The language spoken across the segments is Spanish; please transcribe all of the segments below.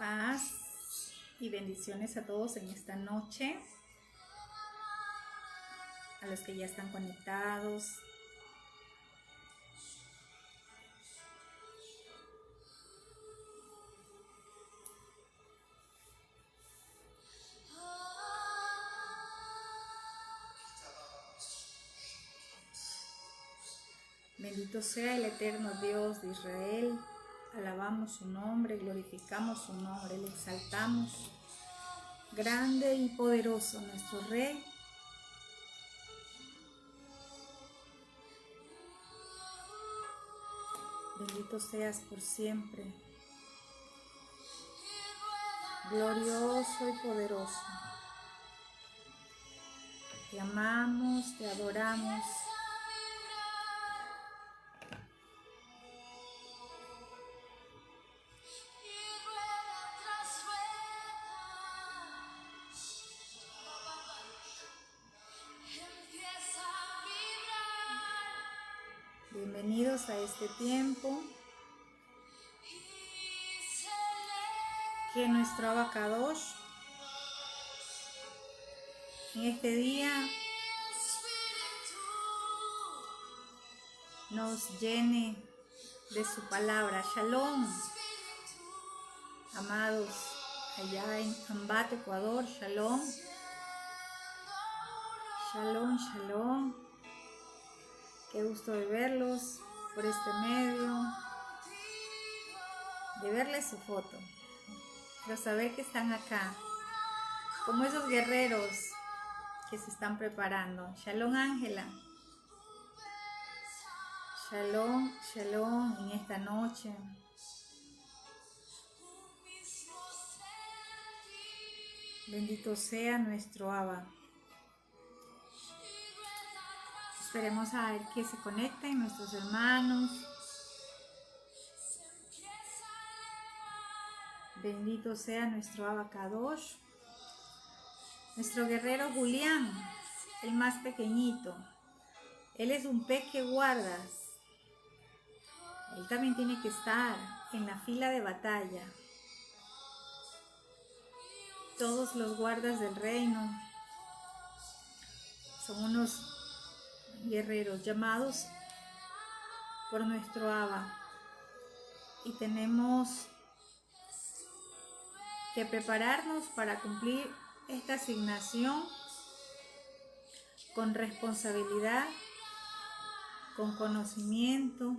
Paz y bendiciones a todos en esta noche, a los que ya están conectados. Bendito sea el eterno Dios de Israel. Alabamos su nombre, glorificamos su nombre, le exaltamos. Grande y poderoso nuestro Rey. Bendito seas por siempre. Glorioso y poderoso. Te amamos, te adoramos. Bienvenidos a este tiempo que nuestro Abacadosh en este día nos llene de su palabra. Shalom, amados allá en Ambato, Ecuador. Shalom, shalom, shalom. Qué gusto de verlos por este medio, de verles su foto, pero saber que están acá, como esos guerreros que se están preparando. Shalom, Ángela. Shalom, shalom en esta noche. Bendito sea nuestro Abba. Esperemos a ver que se conecten nuestros hermanos. Bendito sea nuestro Abacadosh. Nuestro guerrero Julián, el más pequeñito. Él es un peque guardas. Él también tiene que estar en la fila de batalla. Todos los guardas del reino son unos guerreros llamados por nuestro Abba, y tenemos que prepararnos para cumplir esta asignación con responsabilidad, con conocimiento,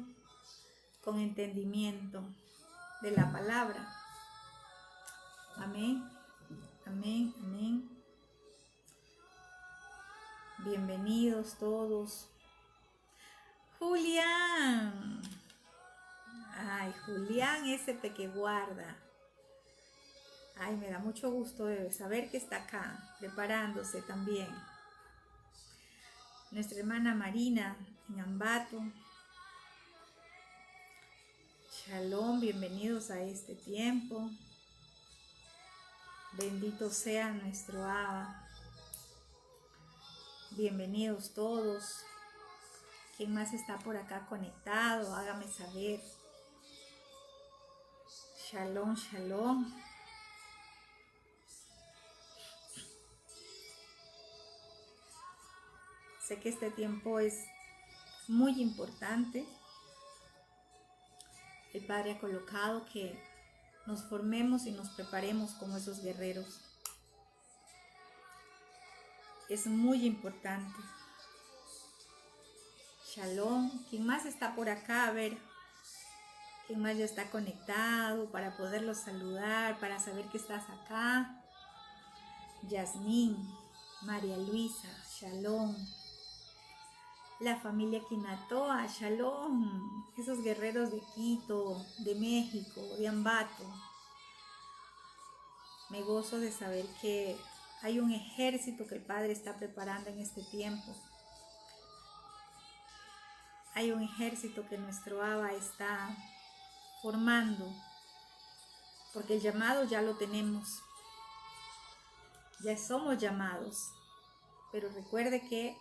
con entendimiento de la palabra. Amén, amén, amén. Bienvenidos todos. Julián. Ay, Julián, ese peque guarda. Ay, me da mucho gusto de saber que está acá, preparándose también. Nuestra hermana Marina en Ambato. Shalom, bienvenidos a este tiempo. Bendito sea nuestro Abba. Bienvenidos todos. ¿Quién más está por acá conectado? Hágame saber. Shalom, shalom. Sé que este tiempo es muy importante. El Padre ha colocado que nos formemos y nos preparemos como esos guerreros. Es muy importante. Shalom. ¿Quién más está por acá? A ver, ¿quién más ya está conectado para poderlos saludar, para saber que estás acá? Yasmín, María Luisa, Shalom. La familia Quinatoa, Shalom. Esos guerreros de Quito, de México, de Ambato. Me gozo de saber que hay un ejército que el Padre está preparando en este tiempo. Hay un ejército que nuestro Abba está formando, porque el llamado ya lo tenemos. Ya somos llamados, pero recuerde que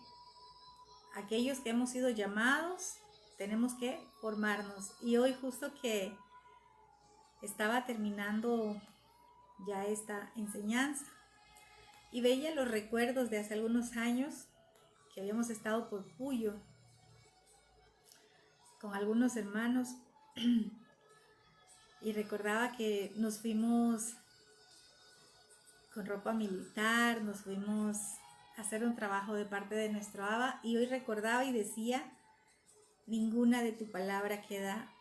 aquellos que hemos sido llamados tenemos que formarnos. Y hoy justo que estaba terminando ya esta enseñanza y veía los recuerdos de hace algunos años que habíamos estado por Puyo con algunos hermanos y recordaba que nos fuimos con ropa militar, nos fuimos a hacer un trabajo de parte de nuestro Abba y hoy recordaba y decía, ninguna de tu palabra queda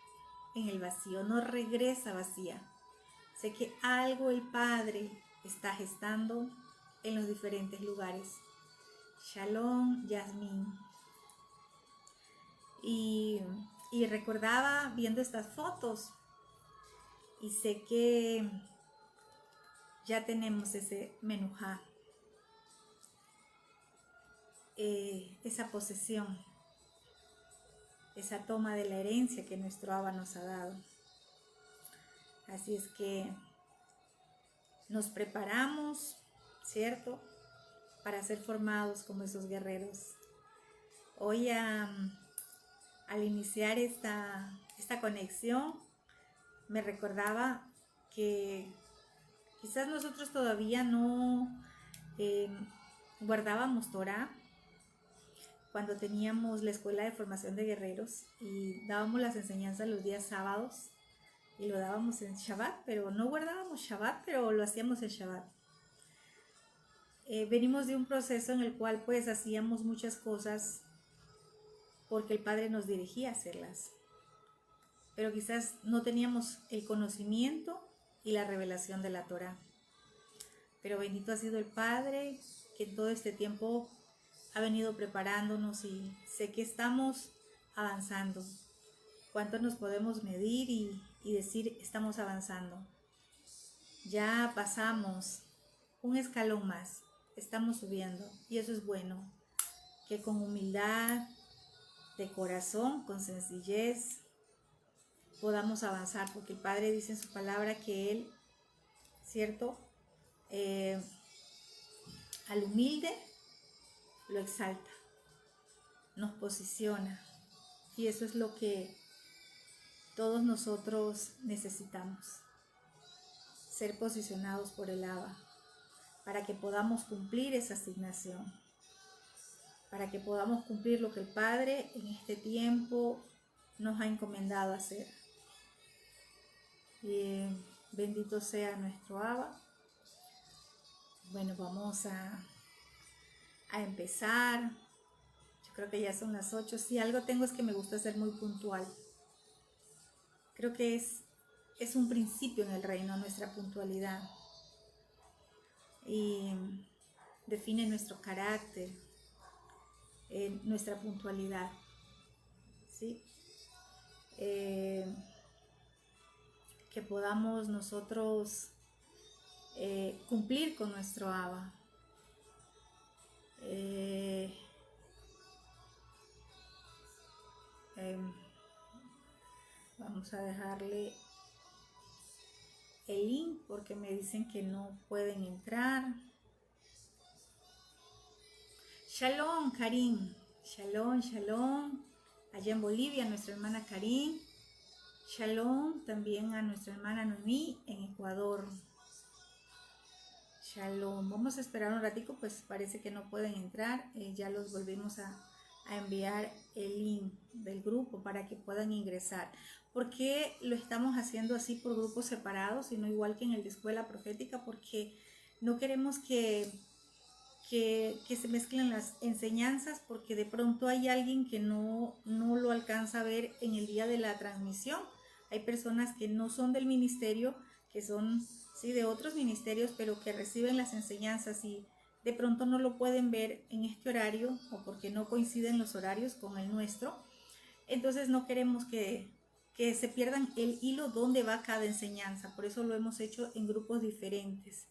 en el vacío, no regresa vacía. Sé que algo el Padre está gestando en los diferentes lugares. Shalom, Yasmín. Y recordaba viendo estas fotos y sé que ya tenemos ese menujá, esa posesión, esa toma de la herencia que nuestro Abba nos ha dado. Así es que nos preparamos, ¿cierto?, para ser formados como esos guerreros. Hoy al iniciar esta conexión, me recordaba que quizás nosotros todavía no guardábamos Torah cuando teníamos la escuela de formación de guerreros y dábamos las enseñanzas los días sábados y lo dábamos en Shabbat, pero no guardábamos Shabbat, pero lo hacíamos en Shabbat. Venimos de un proceso en el cual pues hacíamos muchas cosas porque el Padre nos dirigía a hacerlas, pero quizás no teníamos el conocimiento y la revelación de la Torah. Pero bendito ha sido el Padre que en todo este tiempo ha venido preparándonos y sé que estamos avanzando. ¿Cuánto nos podemos medir y decir estamos avanzando? Ya pasamos un escalón más, estamos subiendo y eso es bueno, que con humildad, de corazón, con sencillez, podamos avanzar, porque el Padre dice en su palabra que Él, ¿cierto?, al humilde lo exalta, nos posiciona y eso es lo que todos nosotros necesitamos, ser posicionados por el Abba para que podamos cumplir esa asignación, para que podamos cumplir lo que el Padre en este tiempo nos ha encomendado hacer. Bendito sea nuestro Abba. Bueno, vamos a empezar. Yo creo que ya son las 8. Si algo tengo es que me gusta ser muy puntual. Creo que es un principio en el reino nuestra puntualidad. Y define nuestro carácter, nuestra puntualidad, ¿sí? Que podamos nosotros cumplir con nuestro Abba. Vamos a dejarle el link porque me dicen que no pueden entrar. Shalom, Karim. Shalom, shalom. Allá en Bolivia, nuestra hermana Karim. Shalom también a nuestra hermana Noemí en Ecuador. Shalom. Vamos a esperar un ratico, pues parece que no pueden entrar. Ya los volvimos a enviar el link del grupo para que puedan ingresar. ¿Por qué lo estamos haciendo así por grupos separados y no igual que en el de escuela profética? Porque no queremos que se mezclen las enseñanzas, porque de pronto hay alguien que no lo alcanza a ver en el día de la transmisión. Hay personas que no son del ministerio, que son sí de otros ministerios, pero que reciben las enseñanzas y de pronto no lo pueden ver en este horario o porque no coinciden los horarios con el nuestro. Entonces no queremos que se pierdan el hilo donde va cada enseñanza. Por eso lo hemos hecho en grupos diferentes,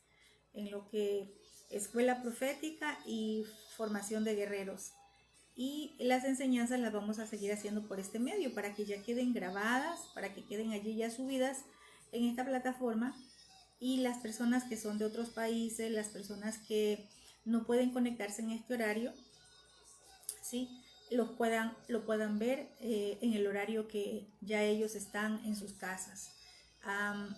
en lo que escuela profética y formación de guerreros. Y las enseñanzas las vamos a seguir haciendo por este medio para que ya queden grabadas, para que queden allí ya subidas en esta plataforma. Y las personas que son de otros países, las personas que no pueden conectarse en este horario, ¿sí?, lo puedan ver en el horario que ya ellos están en sus casas.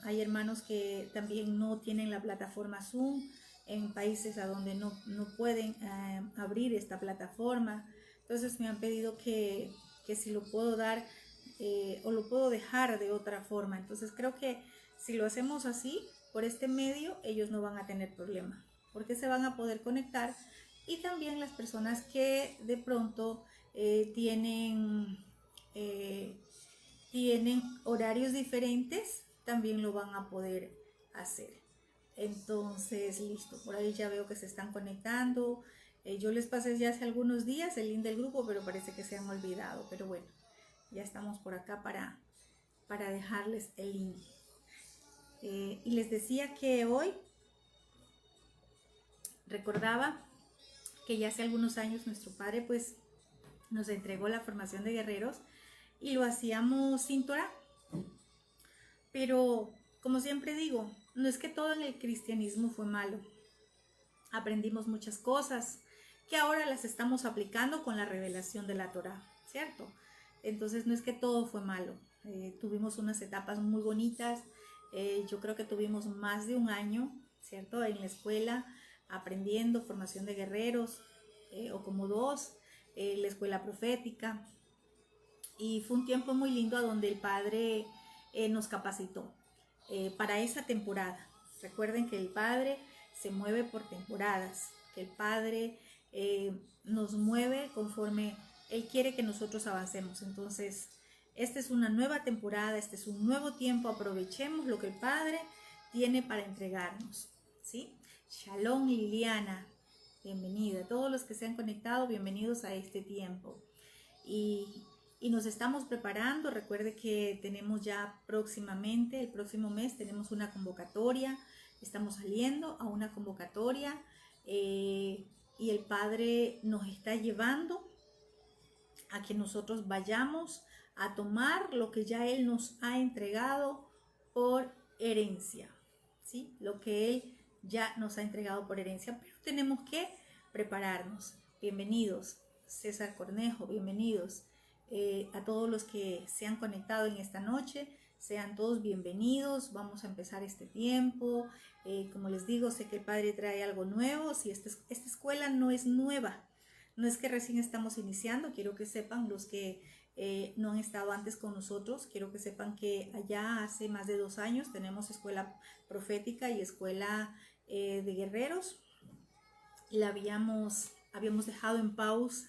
Hay hermanos que también no tienen la plataforma Zoom en países a donde no pueden abrir esta plataforma. Entonces me han pedido que si lo puedo dar o lo puedo dejar de otra forma. Entonces creo que si lo hacemos así, por este medio, ellos no van a tener problema, porque se van a poder conectar. Y también las personas que de pronto tienen horarios diferentes, también lo van a poder hacer. Entonces, listo, por ahí ya veo que se están conectando. Yo les pasé ya hace algunos días el link del grupo, pero parece que se han olvidado. Pero bueno, ya estamos por acá para dejarles el link. Y les decía que hoy recordaba que ya hace algunos años nuestro padre pues nos entregó la formación de guerreros y lo hacíamos sin Torah. Pero como siempre digo, no es que todo en el cristianismo fue malo. Aprendimos muchas cosas que ahora las estamos aplicando con la revelación de la Torah, ¿cierto? Entonces no es que todo fue malo. Tuvimos unas etapas muy bonitas. Yo creo que tuvimos más de un año, ¿cierto? En la escuela aprendiendo formación de guerreros, o como 2, la escuela profética. Y fue un tiempo muy lindo a donde el Padre nos capacitó para esa temporada. Recuerden que el Padre se mueve por temporadas, que el Padre nos mueve conforme Él quiere que nosotros avancemos. Entonces, esta es una nueva temporada, este es un nuevo tiempo, aprovechemos lo que el Padre tiene para entregarnos, ¿sí? Shalom Liliana, bienvenida. Todos los que se han conectado, bienvenidos a este tiempo. Y nos estamos preparando. Recuerde que tenemos ya próximamente, el próximo mes, tenemos una convocatoria. Estamos saliendo a una convocatoria y el Padre nos está llevando a que nosotros vayamos a tomar lo que ya Él nos ha entregado por herencia, ¿sí? Lo que Él ya nos ha entregado por herencia, pero tenemos que prepararnos. Bienvenidos, César Cornejo, bienvenidos. A todos los que se han conectado en esta noche, sean todos bienvenidos. Vamos a empezar este tiempo. Como les digo, sé que el Padre trae algo nuevo. Si esta escuela no es nueva, no es que recién estamos iniciando. Quiero que sepan los que no han estado antes con nosotros, quiero que sepan que allá hace más de 2 años tenemos escuela profética y escuela de guerreros. La habíamos dejado en pausa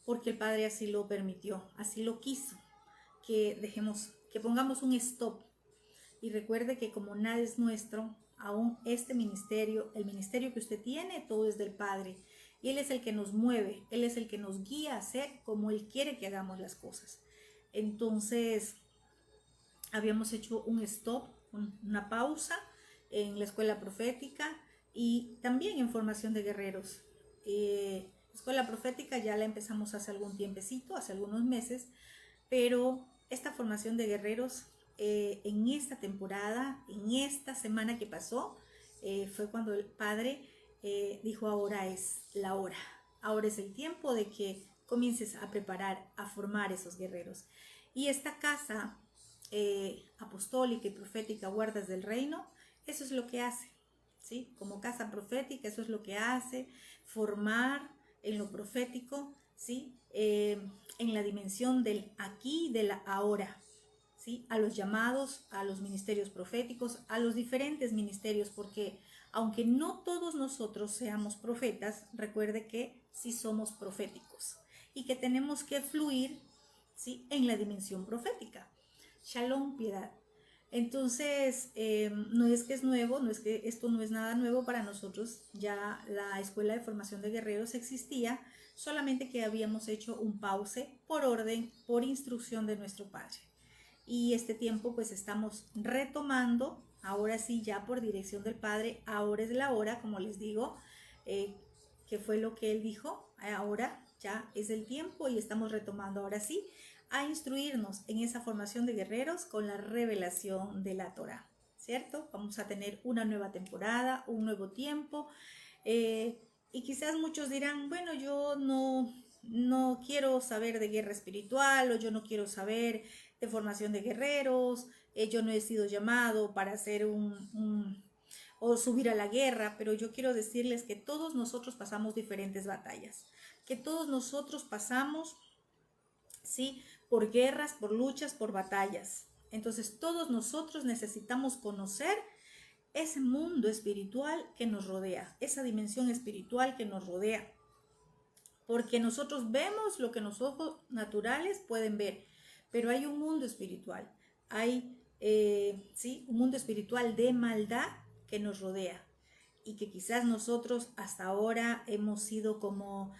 porque el Padre así lo permitió, así lo quiso, que pongamos un stop. Y recuerde que como nada es nuestro, aún este ministerio, el ministerio que usted tiene, todo es del Padre. Y Él es el que nos mueve, Él es el que nos guía a hacer como Él quiere que hagamos las cosas. Entonces, habíamos hecho un stop, una pausa en la escuela profética y también en formación de guerreros. Escuela profética ya la empezamos hace algún tiempecito, hace algunos meses, pero esta formación de guerreros en esta temporada, en esta semana que pasó, fue cuando el Padre dijo: ahora es la hora, ahora es el tiempo de que comiences a preparar, a formar esos guerreros. Y esta casa apostólica y profética, Guardas del Reino, eso es lo que hace, ¿sí? Como casa profética, eso es lo que hace, formar en lo profético, ¿sí? En la dimensión del aquí y del ahora, ¿sí? A los llamados, a los ministerios proféticos, a los diferentes ministerios, porque aunque no todos nosotros seamos profetas, recuerde que sí somos proféticos y que tenemos que fluir, ¿sí? En la dimensión profética. Shalom, Piedad. Entonces, no es que es nuevo, no es que esto no es nada nuevo para nosotros. Ya la escuela de formación de guerreros existía, solamente que habíamos hecho un pause por orden, por instrucción de nuestro Padre. Y este tiempo pues estamos retomando, ahora sí, ya por dirección del Padre. Ahora es la hora, como les digo, que fue lo que Él dijo. Ahora ya es el tiempo y estamos retomando ahora sí a instruirnos en esa formación de guerreros con la revelación de la Torah, ¿cierto? Vamos a tener una nueva temporada, un nuevo tiempo, y quizás muchos dirán: bueno, yo no no quiero saber de guerra espiritual, o yo no quiero saber de formación de guerreros, yo no he sido llamado para hacer o subir a la guerra, pero yo quiero decirles que todos nosotros pasamos diferentes batallas, que todos nosotros pasamos, ¿sí?, por guerras, por luchas, por batallas. Entonces todos nosotros necesitamos conocer ese mundo espiritual que nos rodea, esa dimensión espiritual que nos rodea, porque nosotros vemos lo que los ojos naturales pueden ver, pero hay un mundo espiritual, hay ¿sí?, un mundo espiritual de maldad que nos rodea y que quizás nosotros hasta ahora hemos sido como,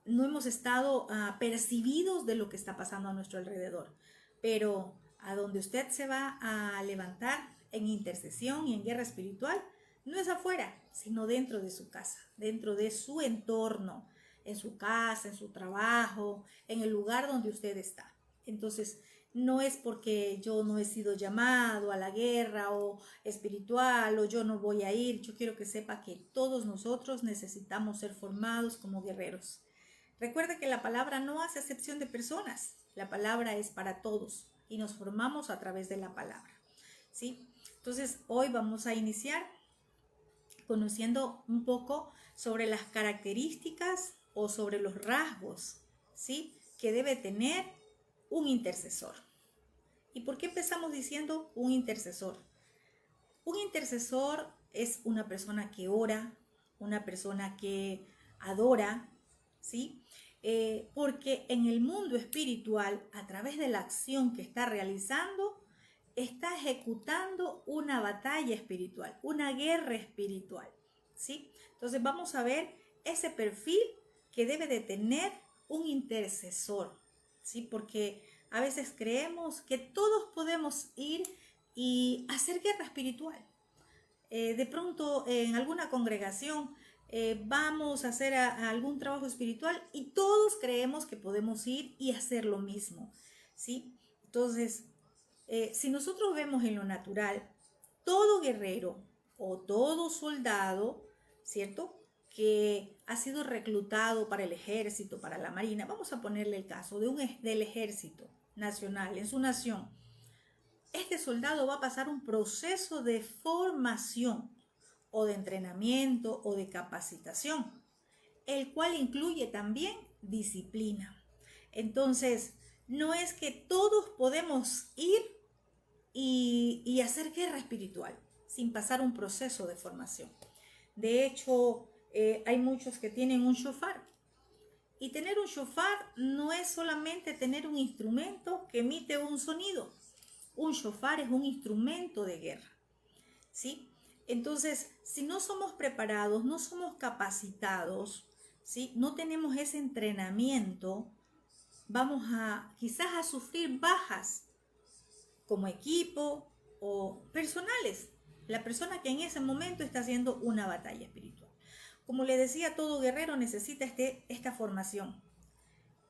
no hemos estado percibidos de lo que está pasando a nuestro alrededor, pero a donde usted se va a levantar en intercesión y en guerra espiritual, no es afuera, sino dentro de su casa, dentro de su entorno, en su casa, en su trabajo, en el lugar donde usted está. Entonces, no es porque yo no he sido llamado a la guerra o espiritual o yo no voy a ir. Yo quiero que sepa que todos nosotros necesitamos ser formados como guerreros. Recuerde que la palabra no hace excepción de personas. La palabra es para todos y nos formamos a través de la palabra, ¿sí? Entonces, hoy vamos a iniciar conociendo un poco sobre las características o sobre los rasgos, ¿sí?, que debe tener un intercesor. ¿Y por qué empezamos diciendo un intercesor? Un intercesor es una persona que ora, una persona que adora, ¿sí? Porque en el mundo espiritual, a través de la acción que está realizando, está ejecutando una batalla espiritual, una guerra espiritual, ¿sí? Entonces vamos a ver ese perfil que debe de tener un intercesor, ¿sí? Porque a veces creemos que todos podemos ir y hacer guerra espiritual. De pronto en alguna congregación vamos a hacer algún trabajo espiritual y todos creemos que podemos ir y hacer lo mismo, ¿sí? Entonces, si nosotros vemos en lo natural, todo guerrero o todo soldado, ¿cierto?, que ha sido reclutado para el ejército, para la marina, vamos a ponerle el caso del ejército nacional en su nación. Este soldado va a pasar un proceso de formación o de entrenamiento o de capacitación, el cual incluye también disciplina. Entonces, no es que todos podemos ir y hacer guerra espiritual sin pasar un proceso de formación. De hecho, hay muchos que tienen un shofar. Y tener un shofar no es solamente tener un instrumento que emite un sonido. Un shofar es un instrumento de guerra, ¿sí? Entonces, si no somos preparados, no somos capacitados, ¿sí?, no tenemos ese entrenamiento, vamos quizás a sufrir bajas como equipo o personales. La persona que en ese momento está haciendo una batalla espiritual. Como le decía, todo guerrero necesita esta formación.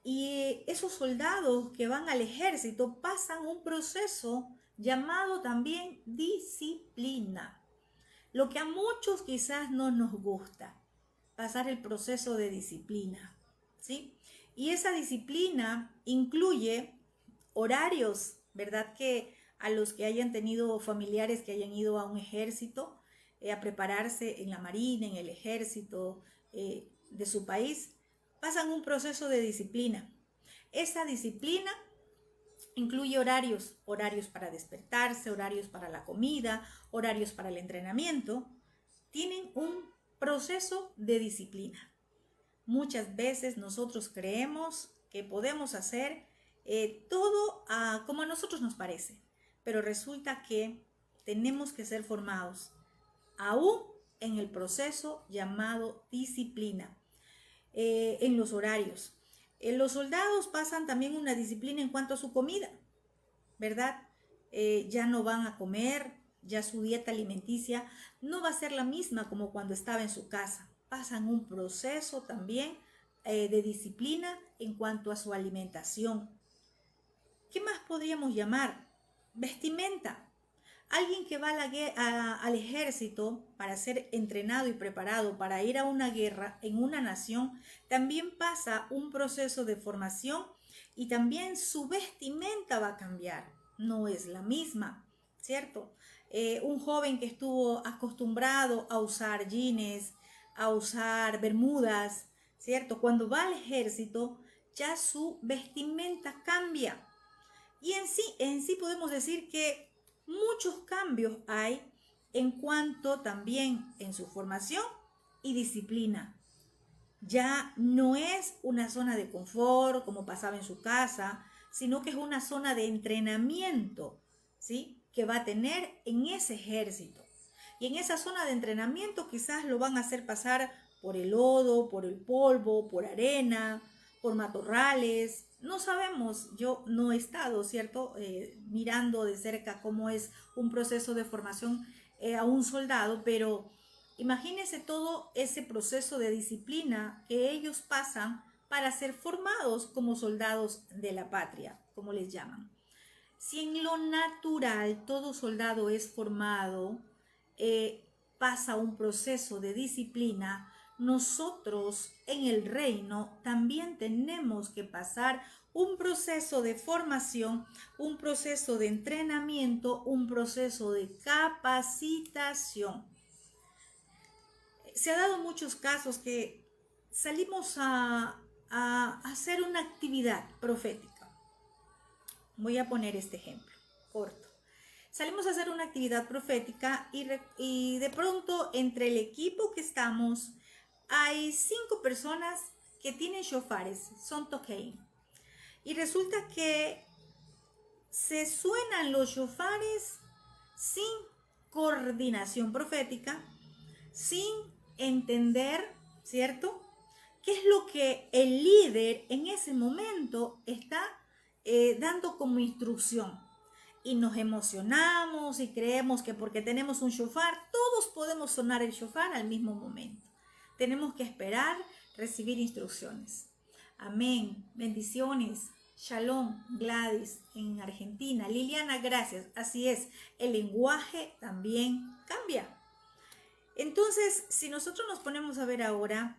Y esos soldados que van al ejército pasan un proceso llamado también disciplina. Lo que a muchos quizás no nos gusta, pasar el proceso de disciplina, ¿sí? Y esa disciplina incluye horarios, ¿verdad? Que a los que hayan tenido familiares que hayan ido a un ejército, a prepararse en la marina, en el ejército de su país, pasan un proceso de disciplina. Esa disciplina incluye horarios para despertarse, horarios para la comida, horarios para el entrenamiento. Tienen un proceso de disciplina. Muchas veces nosotros creemos que podemos hacer todo como a nosotros nos parece, pero resulta que tenemos que ser formados aún en el proceso llamado disciplina, en los horarios. Los soldados pasan también una disciplina en cuanto a su comida, ¿verdad? Ya no van a comer, ya su dieta alimenticia no va a ser la misma como cuando estaba en su casa. Pasan un proceso también de disciplina en cuanto a su alimentación. ¿Qué más podríamos llamar? Vestimenta. Alguien que va al ejército para ser entrenado y preparado para ir a una guerra en una nación, también pasa un proceso de formación y también su vestimenta va a cambiar. No es la misma, ¿cierto? Un joven que estuvo acostumbrado a usar jeans, a usar bermudas, ¿cierto? Cuando va al ejército, ya su vestimenta cambia. Y en sí podemos decir que muchos cambios hay en cuanto también en su formación y disciplina. Ya no es una zona de confort como pasaba en su casa, sino que es una zona de entrenamiento, ¿sí? Que va a tener en ese ejército. Y en esa zona de entrenamiento quizás lo van a hacer pasar por el lodo, por el polvo, por arena, por matorrales. No sabemos, yo no he estado, ¿cierto? Mirando de cerca cómo es un proceso de formación a un soldado, pero imagínense todo ese proceso de disciplina que ellos pasan para ser formados como soldados de la patria, como les llaman. Si en lo natural todo soldado es formado, pasa un proceso de disciplina, nosotros en el reino también tenemos que pasar un proceso de formación, un proceso de entrenamiento, un proceso de capacitación. Se ha dado muchos casos que salimos a hacer una actividad profética. Voy a poner este ejemplo corto. Salimos a hacer una actividad profética y de pronto entre el equipo que estamos hay 5 personas que tienen shofares, son toquein. Y resulta que se suenan los shofares sin coordinación profética, sin entender, ¿cierto? ¿Qué es lo que el líder en ese momento está dando como instrucción? Y nos emocionamos y creemos que porque tenemos un shofar, todos podemos sonar el shofar al mismo momento. Tenemos que esperar recibir instrucciones. Amén. Bendiciones. Shalom, Gladys, en Argentina. Liliana, gracias. Así es, el lenguaje también cambia. Entonces, si nosotros nos ponemos a ver ahora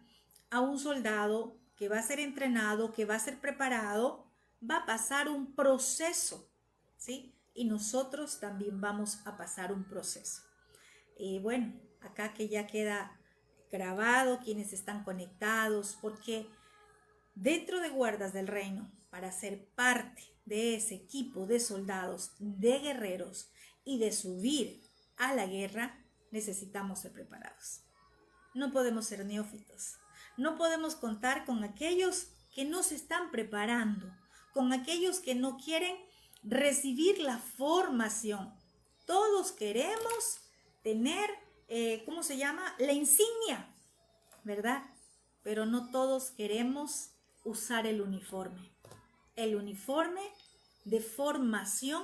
a un soldado que va a ser entrenado, que va a ser preparado, va a pasar un proceso, ¿sí? Y nosotros también vamos a pasar un proceso. Bueno, acá que ya queda grabado quienes están conectados, porque dentro de Guardas del Reino, para ser parte de ese equipo de soldados, de guerreros y de subir a la guerra, necesitamos ser preparados. No podemos ser neófitos. No podemos contar con aquellos que no se están preparando, con aquellos que no quieren recibir la formación. Todos queremos tener, ¿cómo se llama? La insignia, ¿verdad? Pero no todos queremos usar el uniforme. El uniforme de formación,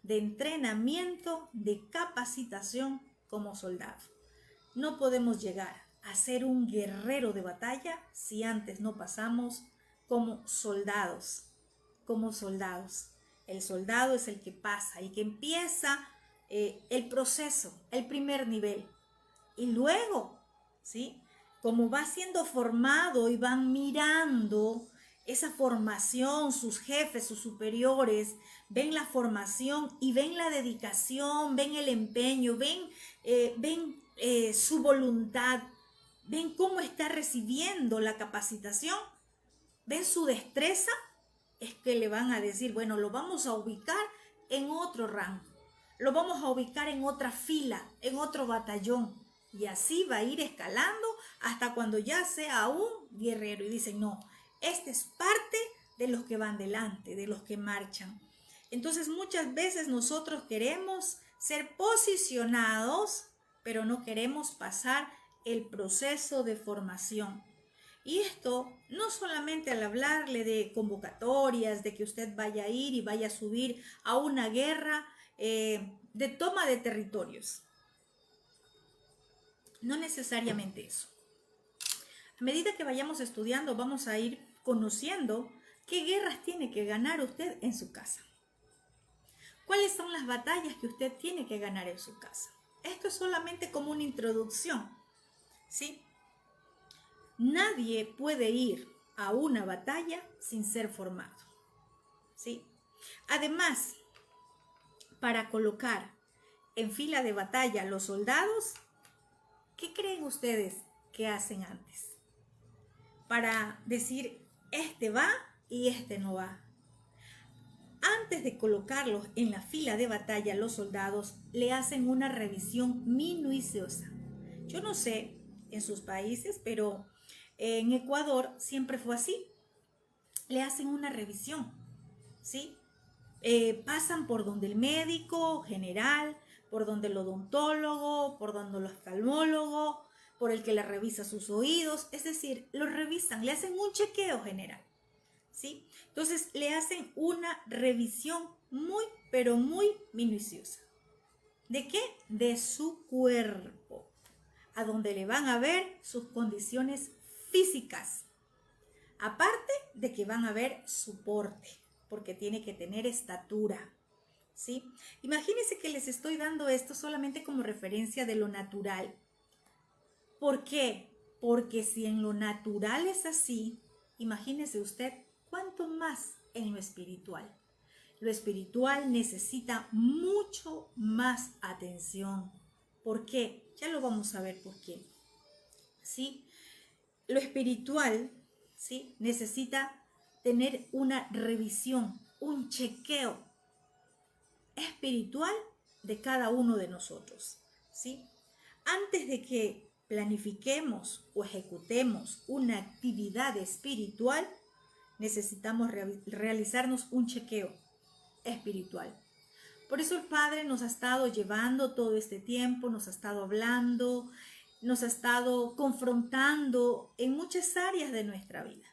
de entrenamiento, de capacitación como soldado. No podemos llegar a ser un guerrero de batalla si antes no pasamos como soldados. Como soldados. El soldado es el que pasa, el que empieza el proceso, el primer nivel. Y luego, ¿sí? Como va siendo formado y van mirando esa formación, sus jefes, sus superiores, ven la formación y ven la dedicación, ven el empeño, ven su voluntad, ven cómo está recibiendo la capacitación, ven su destreza, es que le van a decir, bueno, lo vamos a ubicar en otro rango, lo vamos a ubicar en otra fila, en otro batallón, y así va a ir escalando hasta cuando ya sea un guerrero. Y dicen, no, este es parte de los que van delante, de los que marchan. Entonces muchas veces nosotros queremos ser posicionados, pero no queremos pasar el proceso de formación. Y esto no solamente al hablarle de convocatorias, de que usted vaya a ir y vaya a subir a una guerra de toma de territorios. No necesariamente eso. A medida que vayamos estudiando, vamos a ir conociendo qué guerras tiene que ganar usted en su casa. ¿Cuáles son las batallas que usted tiene que ganar en su casa? Esto es solamente como una introducción, ¿sí? Nadie puede ir a una batalla sin ser formado, ¿sí? Además, para colocar en fila de batalla los soldados, ¿qué creen ustedes que hacen antes? Para decir, este va y este no va. Antes de colocarlos en la fila de batalla, los soldados le hacen una revisión minuciosa. Yo no sé en sus países, pero en Ecuador siempre fue así. Le hacen una revisión, ¿sí? Pasan por donde el médico general, por donde el odontólogo, por donde el oftalmólogo, por el que le revisa sus oídos, es decir, lo revisan, le hacen un chequeo general, ¿sí? Entonces le hacen una revisión muy, pero muy minuciosa. ¿De qué? De su cuerpo, a donde le van a ver sus condiciones físicas, aparte de que van a ver su porte, porque tiene que tener estatura, ¿sí? Imagínense que les estoy dando esto solamente como referencia de lo natural. ¿Por qué? Porque si en lo natural es así, imagínese usted cuánto más en lo espiritual. Lo espiritual necesita mucho más atención. ¿Por qué? Ya lo vamos a ver por qué. ¿Sí? Lo espiritual, ¿sí?, necesita tener una revisión, un chequeo espiritual de cada uno de nosotros, ¿sí? Antes de que planifiquemos o ejecutemos una actividad espiritual, necesitamos realizarnos un chequeo espiritual. Por eso el Padre nos ha estado llevando todo este tiempo, nos ha estado hablando, nos ha estado confrontando en muchas áreas de nuestra vida.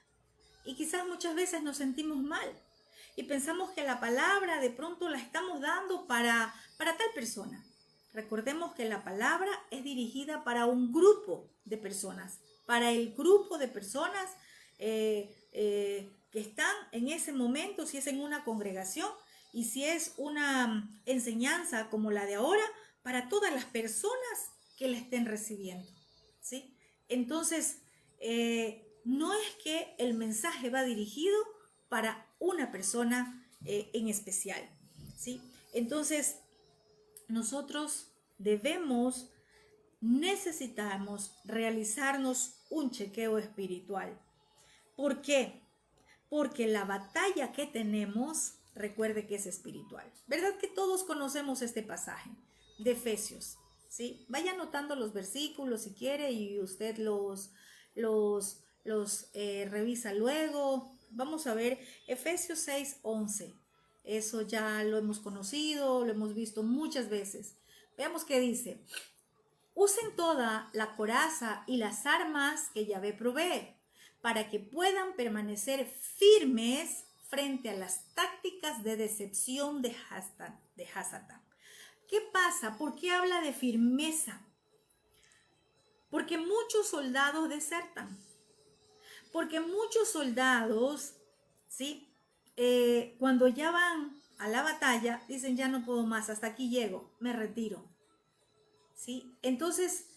Y quizás muchas veces nos sentimos mal y pensamos que la palabra de pronto la estamos dando para tal persona. Recordemos que la palabra es dirigida para un grupo de personas, para el grupo de personas que están en ese momento, si es en una congregación y si es una enseñanza como la de ahora, para todas las personas que la estén recibiendo, ¿sí? Entonces, no es que el mensaje va dirigido para una persona en especial, ¿sí? Entonces, nosotros necesitamos realizarnos un chequeo espiritual. ¿Por qué? Porque la batalla que tenemos, recuerde que es espiritual. ¿Verdad que todos conocemos este pasaje de Efesios? ¿Sí? Vaya anotando los versículos si quiere y usted los revisa luego. Vamos a ver Efesios 6:11. Eso ya lo hemos conocido, lo hemos visto muchas veces. Veamos qué dice. Usen toda la coraza y las armas que Yahvé provee, para que puedan permanecer firmes frente a las tácticas de decepción de Hasatán. ¿Qué pasa? ¿Por qué habla de firmeza? Porque muchos soldados desertan. Porque muchos soldados, ¿sí?, cuando ya van a la batalla, dicen, ya no puedo más, hasta aquí llego, me retiro, ¿sí? Entonces,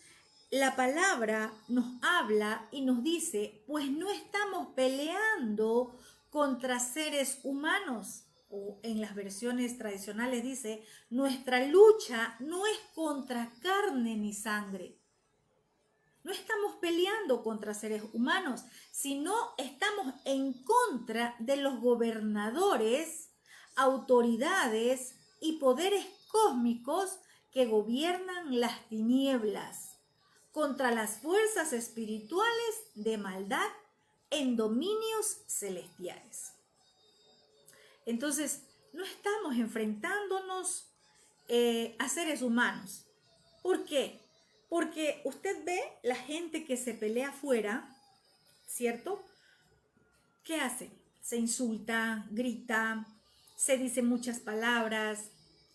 la palabra nos habla y nos dice, pues no estamos peleando contra seres humanos. O en las versiones tradicionales dice, nuestra lucha no es contra carne ni sangre. No estamos peleando contra seres humanos, sino estamos en contra de los gobernadores, autoridades y poderes cósmicos que gobiernan las tinieblas, contra las fuerzas espirituales de maldad en dominios celestiales. Entonces, no estamos enfrentándonos a seres humanos. ¿Por qué? Porque usted ve la gente que se pelea afuera, ¿cierto? ¿Qué hace? Se insulta, grita, se dice muchas palabras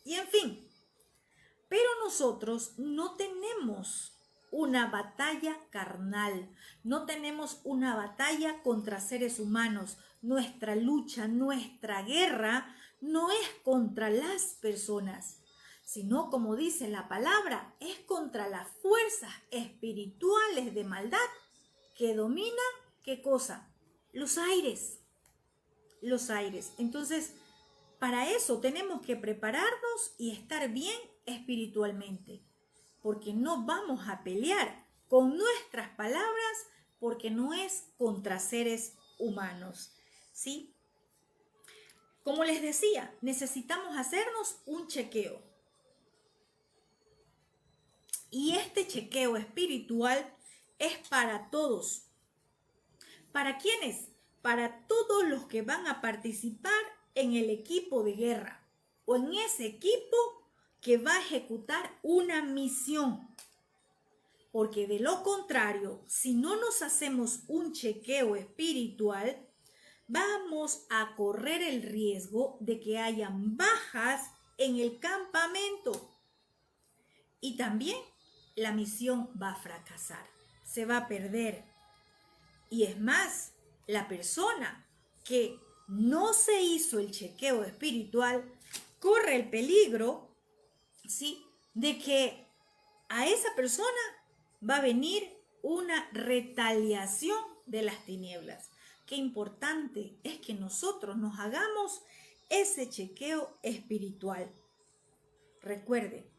y en fin. Pero nosotros no tenemos una batalla carnal, no tenemos una batalla contra seres humanos, nuestra lucha, nuestra guerra no es contra las personas, sino, como dice la palabra, es contra las fuerzas espirituales de maldad que dominan, ¿qué cosa? Los aires. Los aires. Entonces, para eso tenemos que prepararnos y estar bien espiritualmente, porque no vamos a pelear con nuestras palabras, porque no es contra seres humanos, ¿sí? Como les decía, necesitamos hacernos un chequeo. Y este chequeo espiritual es para todos. ¿Para quiénes? Para todos los que van a participar en el equipo de guerra o en ese equipo que va a ejecutar una misión. Porque de lo contrario, si no nos hacemos un chequeo espiritual, vamos a correr el riesgo de que hayan bajas en el campamento. Y también la misión va a fracasar, se va a perder. Y es más, la persona que no se hizo el chequeo espiritual corre el peligro, ¿sí?, de que a esa persona va a venir una retaliación de las tinieblas. Qué importante es que nosotros nos hagamos ese chequeo espiritual. Recuerde,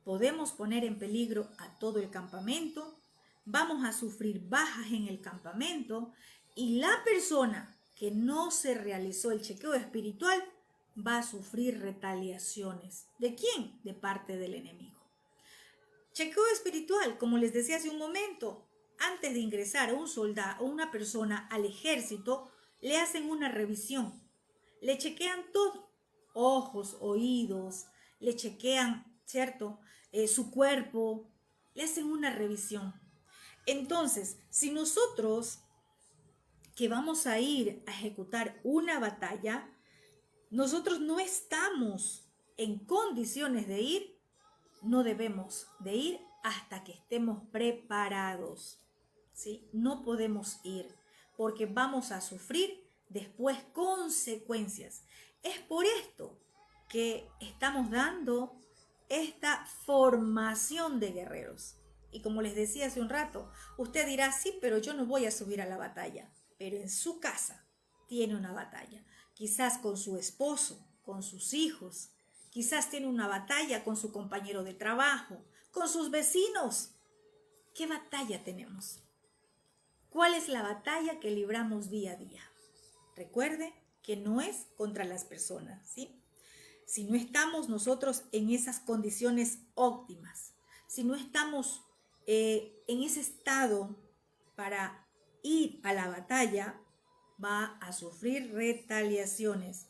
podemos poner en peligro a todo el campamento, vamos a sufrir bajas en el campamento y la persona que no se realizó el chequeo espiritual va a sufrir retaliaciones. ¿De quién? De parte del enemigo. Chequeo espiritual, como les decía hace un momento, antes de ingresar a un soldado o una persona al ejército, le hacen una revisión, le chequean todo, ojos, oídos, le chequean, ¿cierto?, su cuerpo, le hacen una revisión. Entonces, si nosotros que vamos a ir a ejecutar una batalla, nosotros no estamos en condiciones de ir, no debemos de ir hasta que estemos preparados, ¿sí? No podemos ir porque vamos a sufrir después consecuencias. Es por esto que estamos dando esta formación de guerreros. Y como les decía hace un rato, usted dirá, sí, pero yo no voy a subir a la batalla. Pero en su casa tiene una batalla. Quizás con su esposo, con sus hijos. Quizás tiene una batalla con su compañero de trabajo, con sus vecinos. ¿Qué batalla tenemos? ¿Cuál es la batalla que libramos día a día? Recuerde que no es contra las personas, ¿sí? Si no estamos nosotros en esas condiciones óptimas, si no estamos en ese estado para ir a la batalla, va a sufrir retaliaciones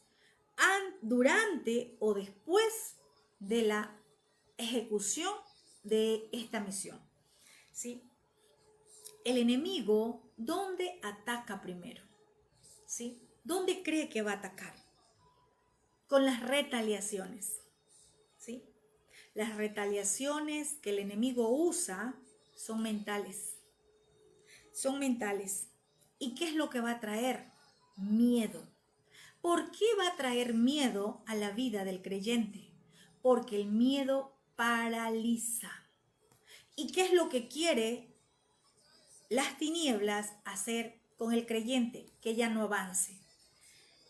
durante o después de la ejecución de esta misión, ¿sí? El enemigo, ¿dónde ataca primero? ¿Sí? ¿Dónde cree que va a atacar? Con las retaliaciones, ¿sí? Las retaliaciones que el enemigo usa son mentales. Son mentales. ¿Y qué es lo que va a traer? Miedo. ¿Por qué va a traer miedo a la vida del creyente? Porque el miedo paraliza. ¿Y qué es lo que quiere las tinieblas hacer con el creyente? Que ya no avance.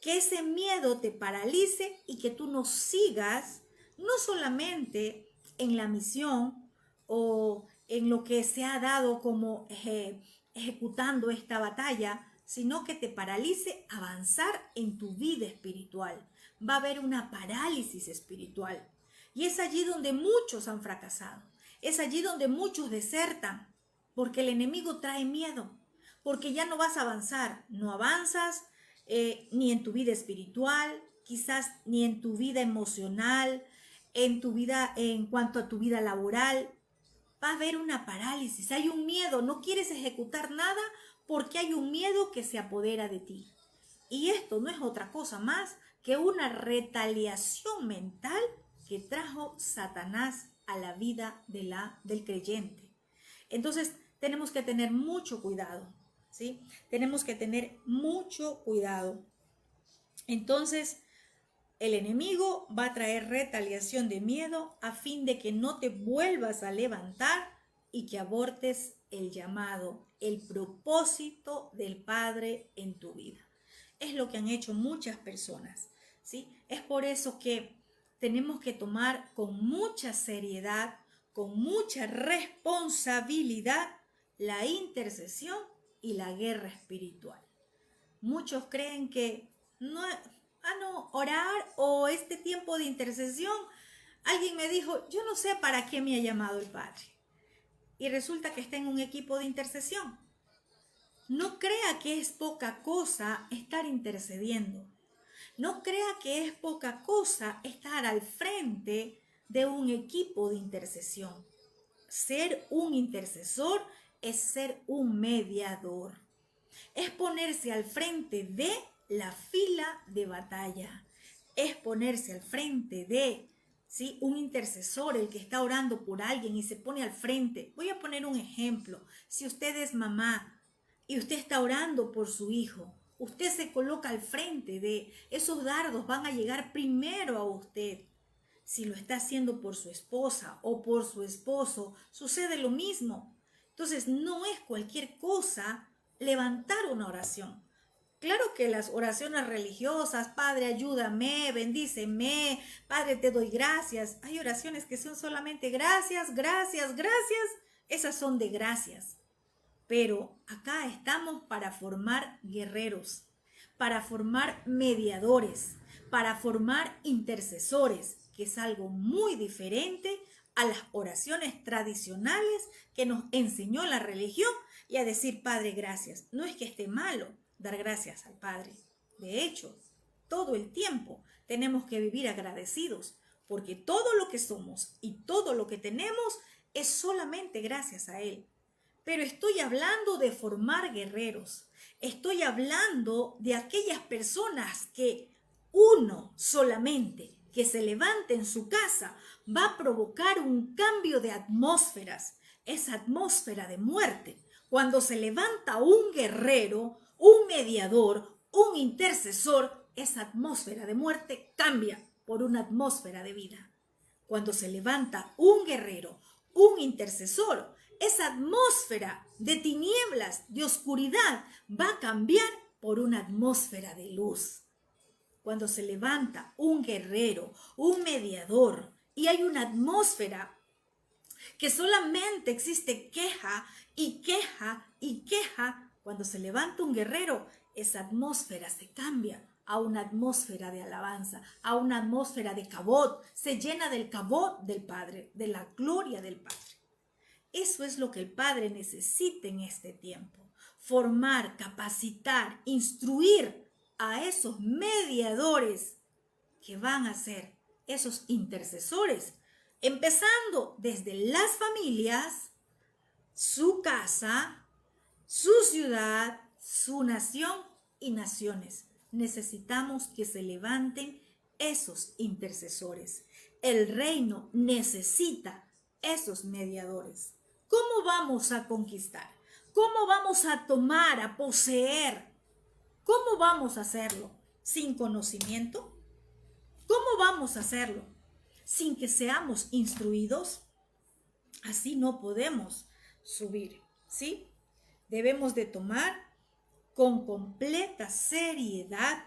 Que ese miedo te paralice y que tú no sigas, no solamente en la misión o en lo que se ha dado como ejecutando esta batalla, sino que te paralice avanzar en tu vida espiritual. Va a haber una parálisis espiritual. Y es allí donde muchos han fracasado. Es allí donde muchos desertan, porque el enemigo trae miedo, porque ya no vas a avanzar, no avanzas ni en tu vida espiritual, quizás ni en tu vida emocional, en tu vida, en cuanto a tu vida laboral. Va a haber una parálisis, hay un miedo, no quieres ejecutar nada porque hay un miedo que se apodera de ti. Y esto no es otra cosa más que una retaliación mental que trajo Satanás a la vida del creyente. Entonces tenemos que tener mucho cuidado. ¿sí? Tenemos que tener mucho cuidado. Entonces, el enemigo va a traer retaliación de miedo a fin de que no te vuelvas a levantar y que abortes el llamado, el propósito del Padre en tu vida. Es lo que han hecho muchas personas, ¿sí? Es por eso que tenemos que tomar con mucha seriedad, con mucha responsabilidad, la intercesión y la guerra espiritual. Muchos creen que no, orar o este tiempo de intercesión, alguien me dijo, yo no sé para qué me ha llamado el Padre. Y resulta que está en un equipo de intercesión. No crea que es poca cosa estar intercediendo. No crea que es poca cosa estar al frente de un equipo de intercesión. Ser un intercesor es ser un mediador. Es ponerse al frente de la fila de batalla. Es ponerse al frente de, ¿sí?, un intercesor, el que está orando por alguien y se pone al frente. Voy a poner un ejemplo. Si usted es mamá y usted está orando por su hijo, usted se coloca al frente de esos dardos, van a llegar primero a usted. Si lo está haciendo por su esposa o por su esposo, sucede lo mismo. Entonces, no es cualquier cosa levantar una oración. Claro que las oraciones religiosas, Padre, ayúdame, bendíceme, Padre, te doy gracias. Hay oraciones que son solamente gracias, gracias, gracias. Esas son de gracias. Pero acá estamos para formar guerreros, para formar mediadores, para formar intercesores, que es algo muy diferente a las oraciones tradicionales que nos enseñó la religión y a decir Padre gracias. No es que esté malo dar gracias al Padre. De hecho, todo el tiempo tenemos que vivir agradecidos porque todo lo que somos y todo lo que tenemos es solamente gracias a Él. Pero estoy hablando de formar guerreros. Estoy hablando de aquellas personas que uno solamente que se levante en su casa va a provocar un cambio de atmósferas, esa atmósfera de muerte. Cuando se levanta un guerrero, un mediador, un intercesor, esa atmósfera de muerte cambia por una atmósfera de vida. Cuando se levanta un guerrero, un intercesor, esa atmósfera de tinieblas, de oscuridad, va a cambiar por una atmósfera de luz. Cuando se levanta un guerrero, un mediador, y hay una atmósfera que solamente existe queja y queja y queja, cuando se levanta un guerrero, esa atmósfera se cambia a una atmósfera de alabanza, a una atmósfera de cabot, se llena del cabot del Padre, de la gloria del Padre. Eso es lo que el Padre necesita en este tiempo. Formar, capacitar, instruir a esos mediadores que van a ser esos intercesores, empezando desde las familias, su casa, su ciudad, su nación y naciones. Necesitamos que se levanten esos intercesores. El reino necesita esos mediadores. ¿Cómo vamos a conquistar? ¿Cómo vamos a tomar, a poseer? ¿Cómo vamos a hacerlo? ¿Sin conocimiento? ¿Cómo vamos a hacerlo? ¿Sin que seamos instruidos? Así no podemos subir, ¿sí? Debemos de tomar con completa seriedad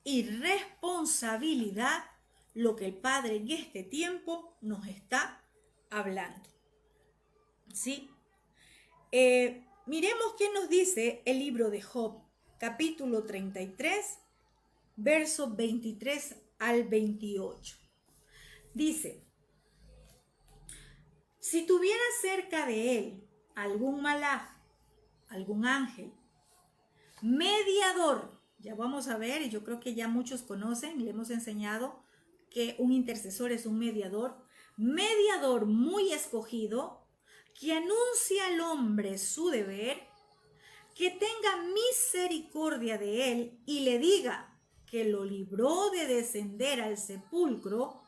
y responsabilidad lo que el Padre en este tiempo nos está hablando, ¿sí? Miremos qué nos dice el libro de Job, capítulo 33, versos 23 al 28. Dice, si tuviera cerca de él algún malaj, algún ángel, mediador, ya vamos a ver, y yo creo que ya muchos conocen, le hemos enseñado que un intercesor es un mediador muy escogido, que anuncia al hombre su deber, que tenga misericordia de él y le diga que lo libró de descender al sepulcro,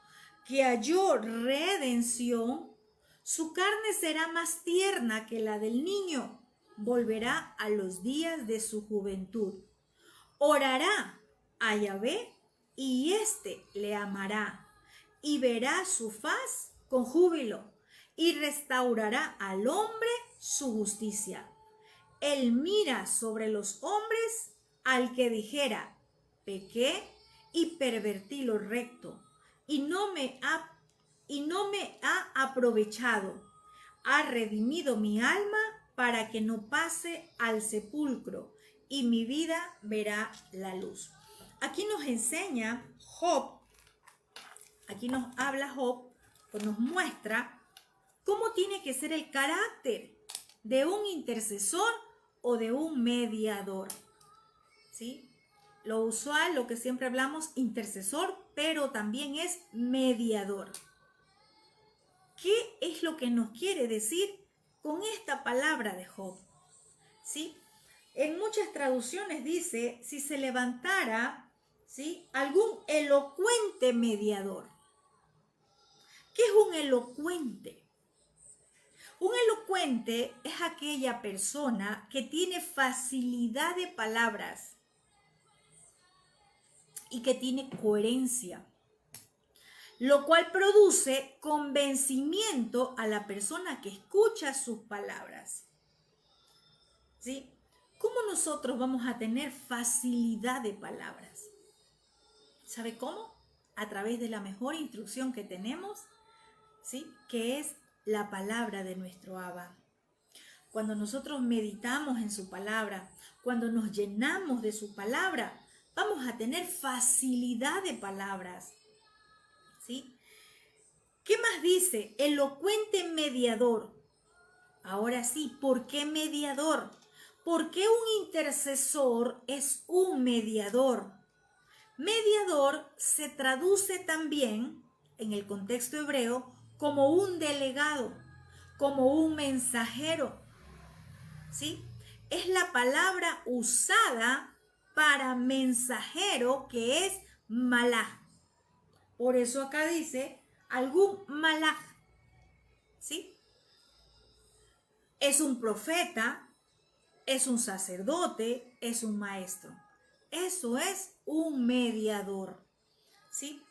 que halló redención, su carne será más tierna que la del niño, volverá a los días de su juventud. Orará a Yahvé y éste le amará y verá su faz con júbilo y restaurará al hombre su justicia. Él mira sobre los hombres al que dijera, pequé y pervertí lo recto y no me ha aprovechado. Ha redimido mi alma para que no pase al sepulcro y mi vida verá la luz. Aquí nos enseña Job, aquí nos habla Job, o nos muestra cómo tiene que ser el carácter de un intercesor o de un mediador. ¿Sí? Lo usual, lo que siempre hablamos, intercesor, pero también es mediador. ¿Qué es lo que nos quiere decir con esta palabra de Job? ¿Sí? En muchas traducciones dice, si se levantara, ¿sí?, algún elocuente mediador. ¿Qué es un elocuente? Un elocuente es aquella persona que tiene facilidad de palabras y que tiene coherencia, lo cual produce convencimiento a la persona que escucha sus palabras. ¿Sí? ¿Cómo nosotros vamos a tener facilidad de palabras? ¿Sabe cómo? A través de la mejor instrucción que tenemos, ¿sí?, que es la palabra de nuestro Abba. Cuando nosotros meditamos en su palabra, cuando nos llenamos de su palabra, vamos a tener facilidad de palabras. ¿Sí? ¿Qué más dice? Elocuente mediador. Ahora sí, ¿por qué mediador? Porque un intercesor es un mediador. Mediador se traduce también, en el contexto hebreo, como un delegado, como un mensajero. ¿Sí? Es la palabra usada para mensajero, que es malaj. Por eso acá dice algún malaj. ¿Sí? Es un profeta, es un sacerdote, es un maestro. Eso es un mediador. ¿Sí?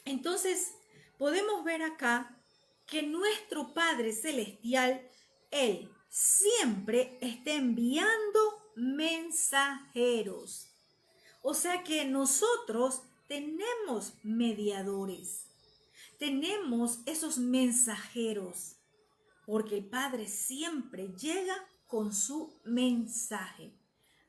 Entonces, podemos ver acá que nuestro Padre Celestial, Él siempre está enviando mensajeros. O sea que nosotros tenemos mediadores, tenemos esos mensajeros, porque el Padre siempre llega con su mensaje.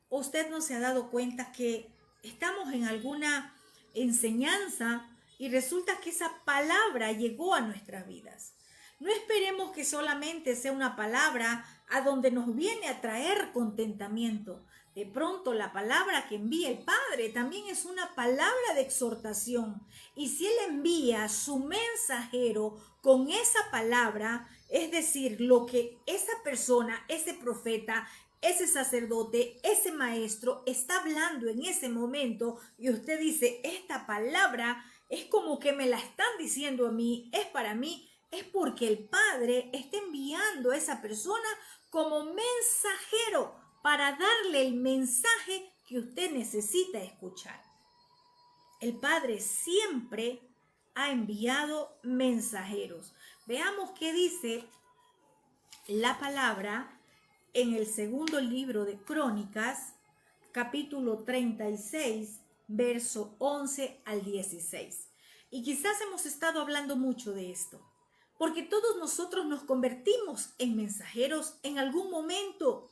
¿Usted no se ha dado cuenta que estamos en alguna enseñanza y resulta que esa palabra llegó a nuestras vidas? No esperemos que solamente sea una palabra a donde nos viene a traer contentamiento. De pronto la palabra que envía el Padre también es una palabra de exhortación. Y si Él envía a su mensajero con esa palabra, es decir, lo que esa persona, ese profeta, ese sacerdote, ese maestro está hablando en ese momento, y usted dice, esta palabra es como que me la están diciendo a mí, es para mí, es porque el Padre está enviando a esa persona como mensajero para darle el mensaje que usted necesita escuchar. El Padre siempre ha enviado mensajeros. Veamos qué dice la palabra en el segundo libro de Crónicas, capítulo 36, verso 11 al 16. Y quizás hemos estado hablando mucho de esto, porque todos nosotros nos convertimos en mensajeros en algún momento.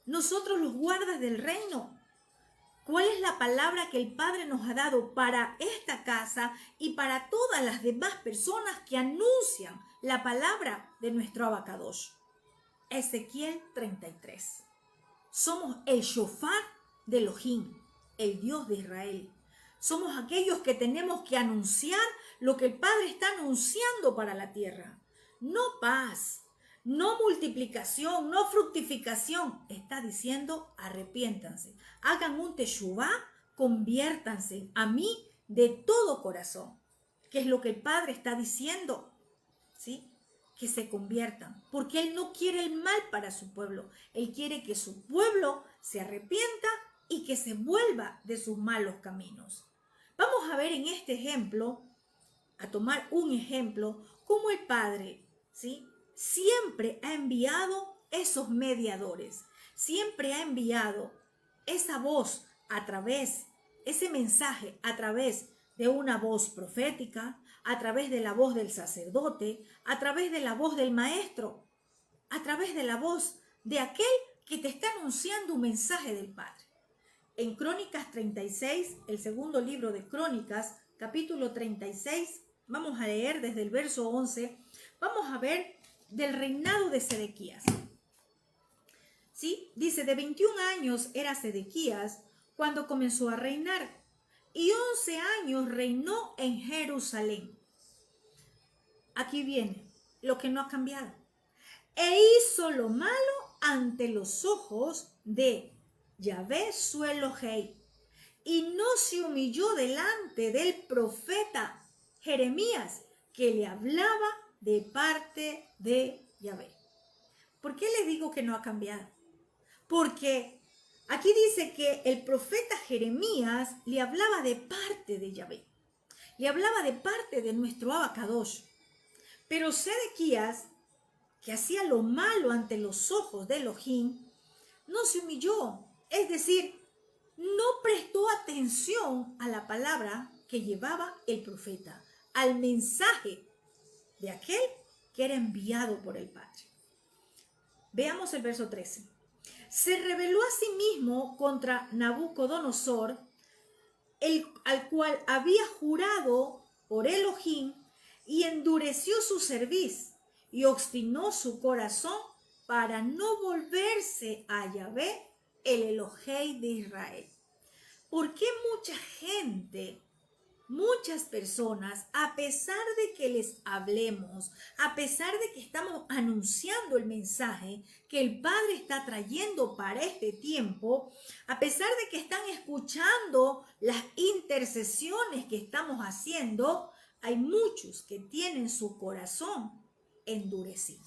Nosotros, los guardas del reino. ¿Cuál es la palabra que el Padre nos ha dado para esta casa y para todas las demás personas que anuncian la palabra de nuestro Abacadosh? Ezequiel 33. Somos el shofar de Elohim, el Dios de Israel. Somos aquellos que tenemos que anunciar lo que el Padre está anunciando para la tierra. No paz, no multiplicación, no fructificación. Está diciendo, arrepiéntanse, hagan un teshuvá, conviértanse a mí de todo corazón. ¿Qué es lo que el Padre está diciendo? ¿Sí? que se conviertan, porque Él no quiere el mal para su pueblo. Él quiere que su pueblo se arrepienta y que se vuelva de sus malos caminos. Vamos a ver en este ejemplo, a tomar un ejemplo, cómo el Padre, ¿sí?, siempre ha enviado esos mediadores, siempre ha enviado esa voz a través, ese mensaje a través de una voz profética, a través de la voz del sacerdote, a través de la voz del maestro, a través de la voz de aquel que te está anunciando un mensaje del Padre. En Crónicas 36, el segundo libro de Crónicas, capítulo 36, vamos a leer desde el verso 11, vamos a ver del reinado de Sedequías. ¿Sí? Dice, de 21 años era Sedequías cuando comenzó a reinar, y 11 años reinó en Jerusalén. Aquí viene lo que no ha cambiado. E hizo lo malo ante los ojos de Yahvé su Elohei, y no se humilló delante del profeta Jeremías, que le hablaba de parte de Yahvé. ¿Por qué le digo que no ha cambiado? Porque aquí dice que el profeta Jeremías le hablaba de parte de Yahvé, le hablaba de parte de nuestro Abacadosh. Pero Sedequías, que hacía lo malo ante los ojos de Elohim, no se humilló, es decir, no prestó atención a la palabra que llevaba el profeta, al mensaje de aquel que era enviado por el Padre. Veamos el verso 13. Se rebeló a sí mismo contra Nabucodonosor, al cual había jurado por Elohim, y endureció su cerviz y obstinó su corazón para no volverse a Yahvé, el Elohei de Israel. ¿Por qué mucha gente, muchas personas, a pesar de que les hablemos, a pesar de que estamos anunciando el mensaje que el Padre está trayendo para este tiempo, a pesar de que están escuchando las intercesiones que estamos haciendo, hay muchos que tienen su corazón endurecido?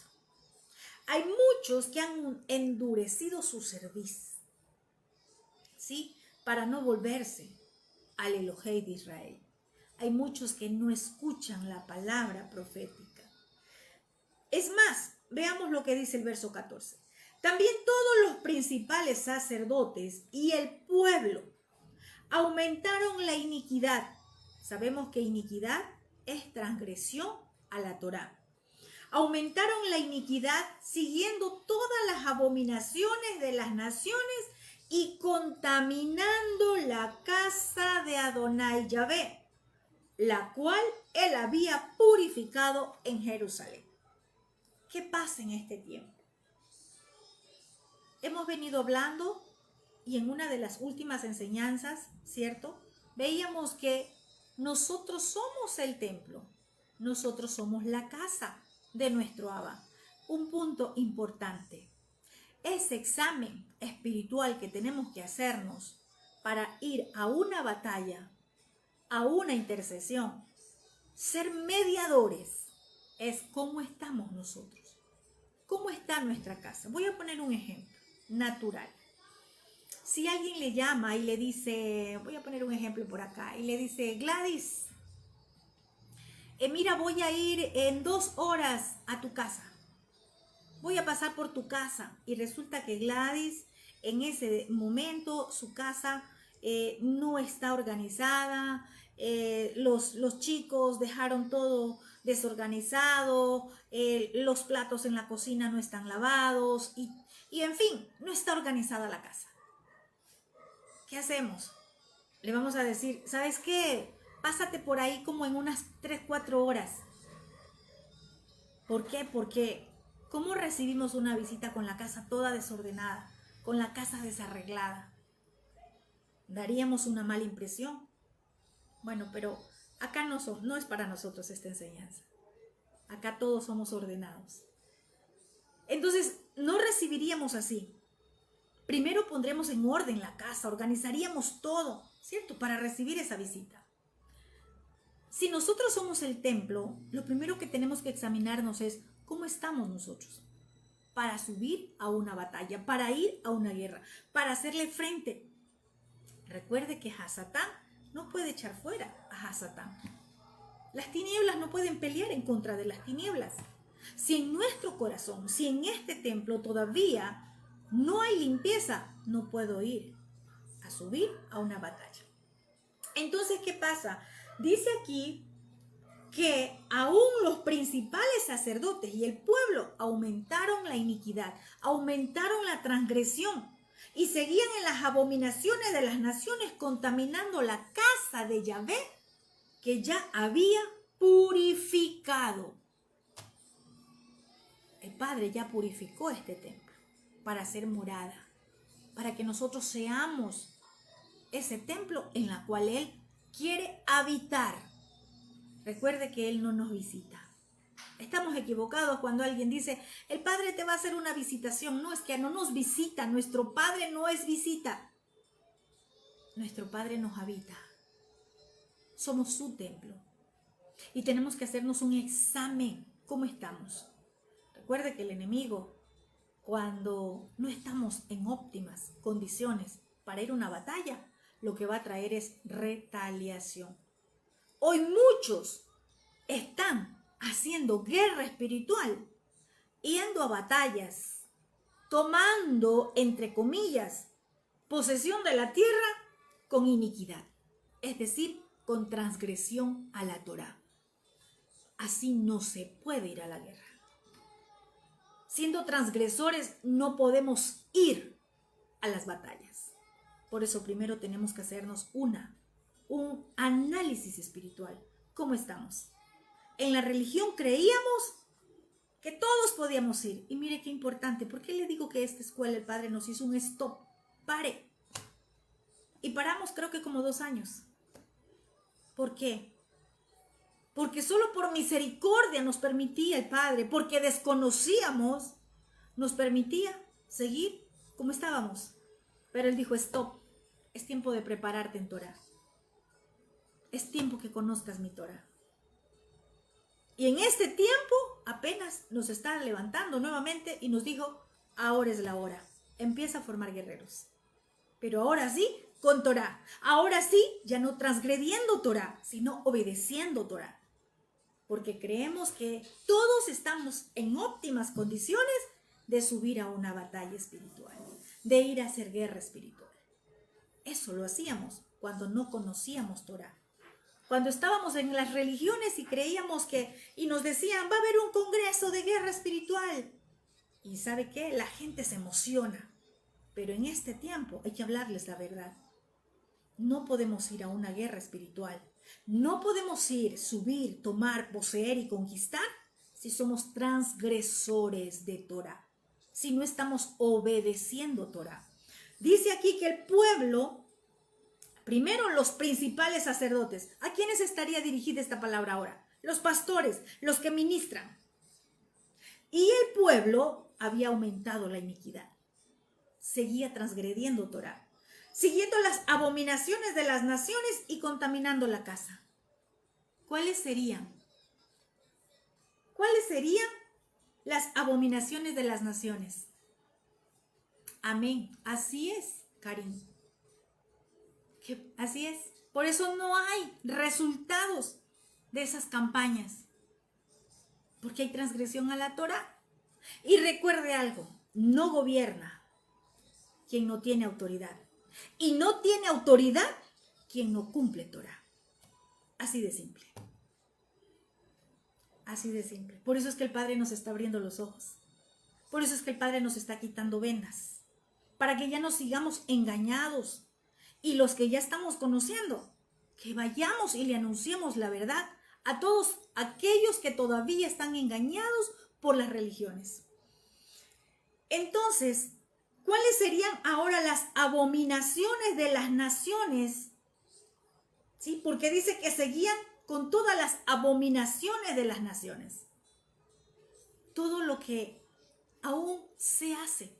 Hay muchos que han endurecido su cerviz, ¿sí?, para no volverse al Elohei de Israel. Hay muchos que no escuchan la palabra profética. Es más, veamos lo que dice el verso 14. También todos los principales sacerdotes y el pueblo aumentaron la iniquidad. Sabemos que iniquidad es transgresión a la Torá. Aumentaron la iniquidad siguiendo todas las abominaciones de las naciones y contaminando la casa de Adonai Yahvé, la cual él había purificado en Jerusalén. ¿Qué pasa en este tiempo? Hemos venido hablando, y en una de las últimas enseñanzas, ¿cierto?, veíamos que nosotros somos el templo, nosotros somos la casa de nuestro Abba. Un punto importante, ese examen espiritual que tenemos que hacernos para ir a una batalla, a una intercesión, ser mediadores, es cómo estamos nosotros, cómo está nuestra casa. Voy a poner un ejemplo natural. Si alguien le llama y le dice, voy a poner un ejemplo por acá, y le dice, Gladys, mira, voy a ir en 2 horas a tu casa, voy a pasar por tu casa, y resulta que Gladys en ese momento su casa no está organizada, los chicos dejaron todo desorganizado, los platos en la cocina no están lavados y en fin, no está organizada la casa. ¿Qué hacemos? Le vamos a decir, ¿sabes qué? Pásate por ahí como en unas 3-4 horas. ¿Por qué? Porque ¿cómo recibimos una visita con la casa toda desordenada, con la casa desarreglada? ¿Daríamos una mala impresión? Bueno, pero acá no es para nosotros esta enseñanza. Acá todos somos ordenados. Entonces, no recibiríamos así. Primero pondremos en orden la casa, organizaríamos todo, ¿cierto?, para recibir esa visita. Si nosotros somos el templo, lo primero que tenemos que examinarnos es ¿Cómo estamos nosotros? Para subir a una batalla, para ir a una guerra, para hacerle frente. Recuerde que Hasatán no puede echar fuera a Hasatán. Las tinieblas no pueden pelear en contra de las tinieblas. Si en nuestro corazón, si en este templo todavía no hay limpieza, no puedo ir a subir a una batalla. Entonces, ¿qué pasa? Dice aquí que aún los principales sacerdotes y el pueblo aumentaron la iniquidad, aumentaron la transgresión y seguían en las abominaciones de las naciones, contaminando la casa de Yahvé, que ya había purificado. El Padre ya purificó este templo para hacer morada, para que nosotros seamos ese templo en la cual Él quiere habitar. Recuerde que Él no nos visita. Estamos equivocados cuando alguien dice, el Padre te va a hacer una visitación. No, es que no nos visita. Nuestro Padre no es visita. Nuestro Padre nos habita. Somos su templo. Y tenemos que hacernos un examen. ¿Cómo estamos? Recuerde que el enemigo, cuando no estamos en óptimas condiciones para ir a una batalla, lo que va a traer es retaliación. Hoy muchos están haciendo guerra espiritual, yendo a batallas, tomando, entre comillas, posesión de la tierra con iniquidad, es decir, con transgresión a la Torá. Así no se puede ir a la guerra. Siendo transgresores no podemos ir a las batallas. Por eso primero tenemos que hacernos un análisis espiritual. ¿Cómo estamos? En la religión creíamos que todos podíamos ir. Y mire qué importante. ¿Por qué le digo que esta escuela el Padre nos hizo un stop? Pare. Y paramos creo que como 2 años. ¿Por qué? Porque solo por misericordia nos permitía el Padre, porque desconocíamos, nos permitía seguir como estábamos. Pero Él dijo, stop, es tiempo de prepararte en Torah. Es tiempo que conozcas mi Torah. Y en este tiempo apenas nos está levantando nuevamente y nos dijo, ahora es la hora. Empieza a formar guerreros. Pero ahora sí, con Torah. Ahora sí, ya no transgrediendo Torah, sino obedeciendo Torah. Porque creemos que todos estamos en óptimas condiciones de subir a una batalla espiritual, de ir a hacer guerra espiritual. Eso lo hacíamos cuando no conocíamos Torah. Cuando estábamos en las religiones y creíamos y nos decían, va a haber un congreso de guerra espiritual. Y ¿sabe qué? La gente se emociona. Pero en este tiempo hay que hablarles la verdad. No podemos ir a una guerra espiritual. No podemos ir, subir, tomar, poseer y conquistar si somos transgresores de Torah, si no estamos obedeciendo Torah. Dice aquí que el pueblo, primero los principales sacerdotes. ¿A quiénes estaría dirigida esta palabra ahora? Los pastores, los que ministran. Y el pueblo había aumentado la iniquidad. Seguía transgrediendo Torah, siguiendo las abominaciones de las naciones y contaminando la casa. ¿Cuáles serían? ¿Cuáles serían las abominaciones de las naciones? Amén. Así es, Karim. Así es. Por eso no hay resultados de esas campañas. Porque hay transgresión a la Torah. Y recuerde algo, no gobierna quien no tiene autoridad. Y no tiene autoridad quien no cumple Torah. Así de simple. Así de simple. Por eso es que el Padre nos está abriendo los ojos. Por eso es que el Padre nos está quitando vendas. Para que ya no sigamos engañados. Y los que ya estamos conociendo, que vayamos y le anunciemos la verdad a todos aquellos que todavía están engañados por las religiones. Entonces, ¿cuáles serían ahora las abominaciones de las naciones? ¿Sí? Porque dice que seguían con todas las abominaciones de las naciones. Todo lo que aún se hace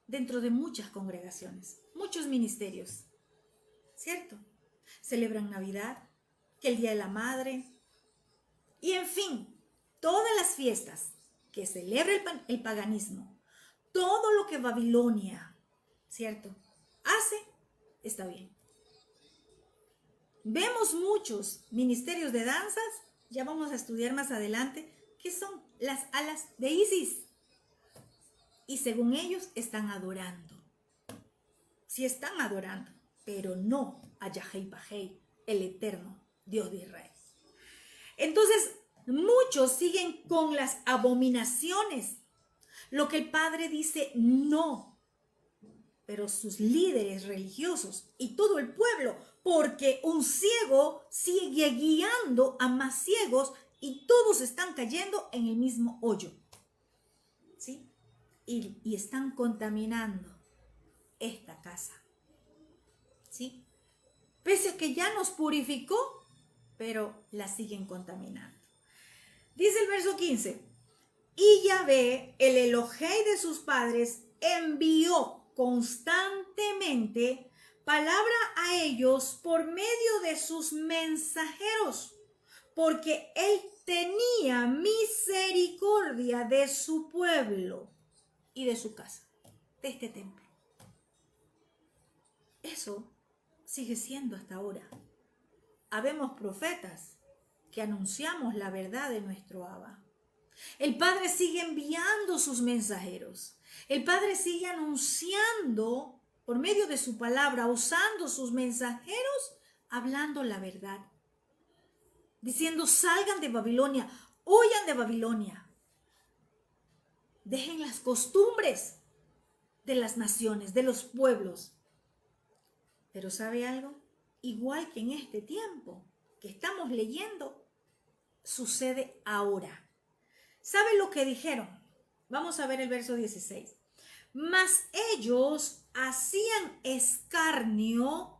dentro de muchas congregaciones, muchos ministerios, ¿cierto? Celebran Navidad, que el Día de la Madre, y en fin, todas las fiestas que celebre el paganismo, todo lo que Babilonia, ¿cierto?, hace, está bien. Vemos muchos ministerios de danzas, ya vamos a estudiar más adelante, que son las alas de Isis. Y según ellos están adorando. Sí están adorando, pero no a Yahweh Bajei, el eterno Dios de Israel. Entonces, muchos siguen con las abominaciones. Lo que el Padre dice, no. Pero sus líderes religiosos y todo el pueblo, porque un ciego sigue guiando a más ciegos y todos están cayendo en el mismo hoyo. ¿Sí? Y están contaminando esta casa. ¿Sí? Pese a que ya nos purificó, pero la siguen contaminando. Dice el verso 15, y Yahvé, el Elohei de sus padres, envió constantemente palabra a ellos por medio de sus mensajeros, porque él tenía misericordia de su pueblo y de su casa, de este templo. Eso sigue siendo hasta ahora. Habemos profetas que anunciamos la verdad de nuestro Abba. El Padre sigue enviando sus mensajeros. El Padre sigue anunciando por medio de su palabra, usando sus mensajeros, hablando la verdad. Diciendo, salgan de Babilonia, huyan de Babilonia. Dejen las costumbres de las naciones, de los pueblos. Pero ¿sabe algo? Igual que en este tiempo que estamos leyendo, sucede ahora. ¿Sabe lo que dijeron? Vamos a ver el verso 16. Mas ellos hacían escarnio,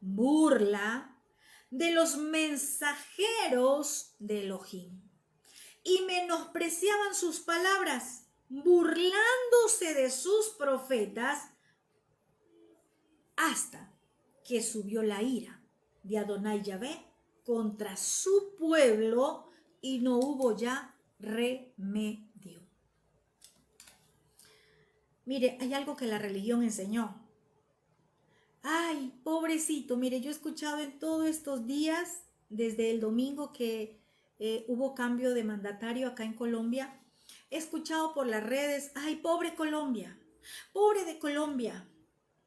burla, de los mensajeros de Elohim y menospreciaban sus palabras, burlándose de sus profetas, hasta que subió la ira de Adonai Yahvé contra su pueblo y no hubo ya remedio. Mire, hay algo que la religión enseñó. Ay, pobrecito, mire, yo he escuchado en todos estos días, desde el domingo que hubo cambio de mandatario acá en Colombia, he escuchado por las redes, ay, pobre Colombia, pobre de Colombia.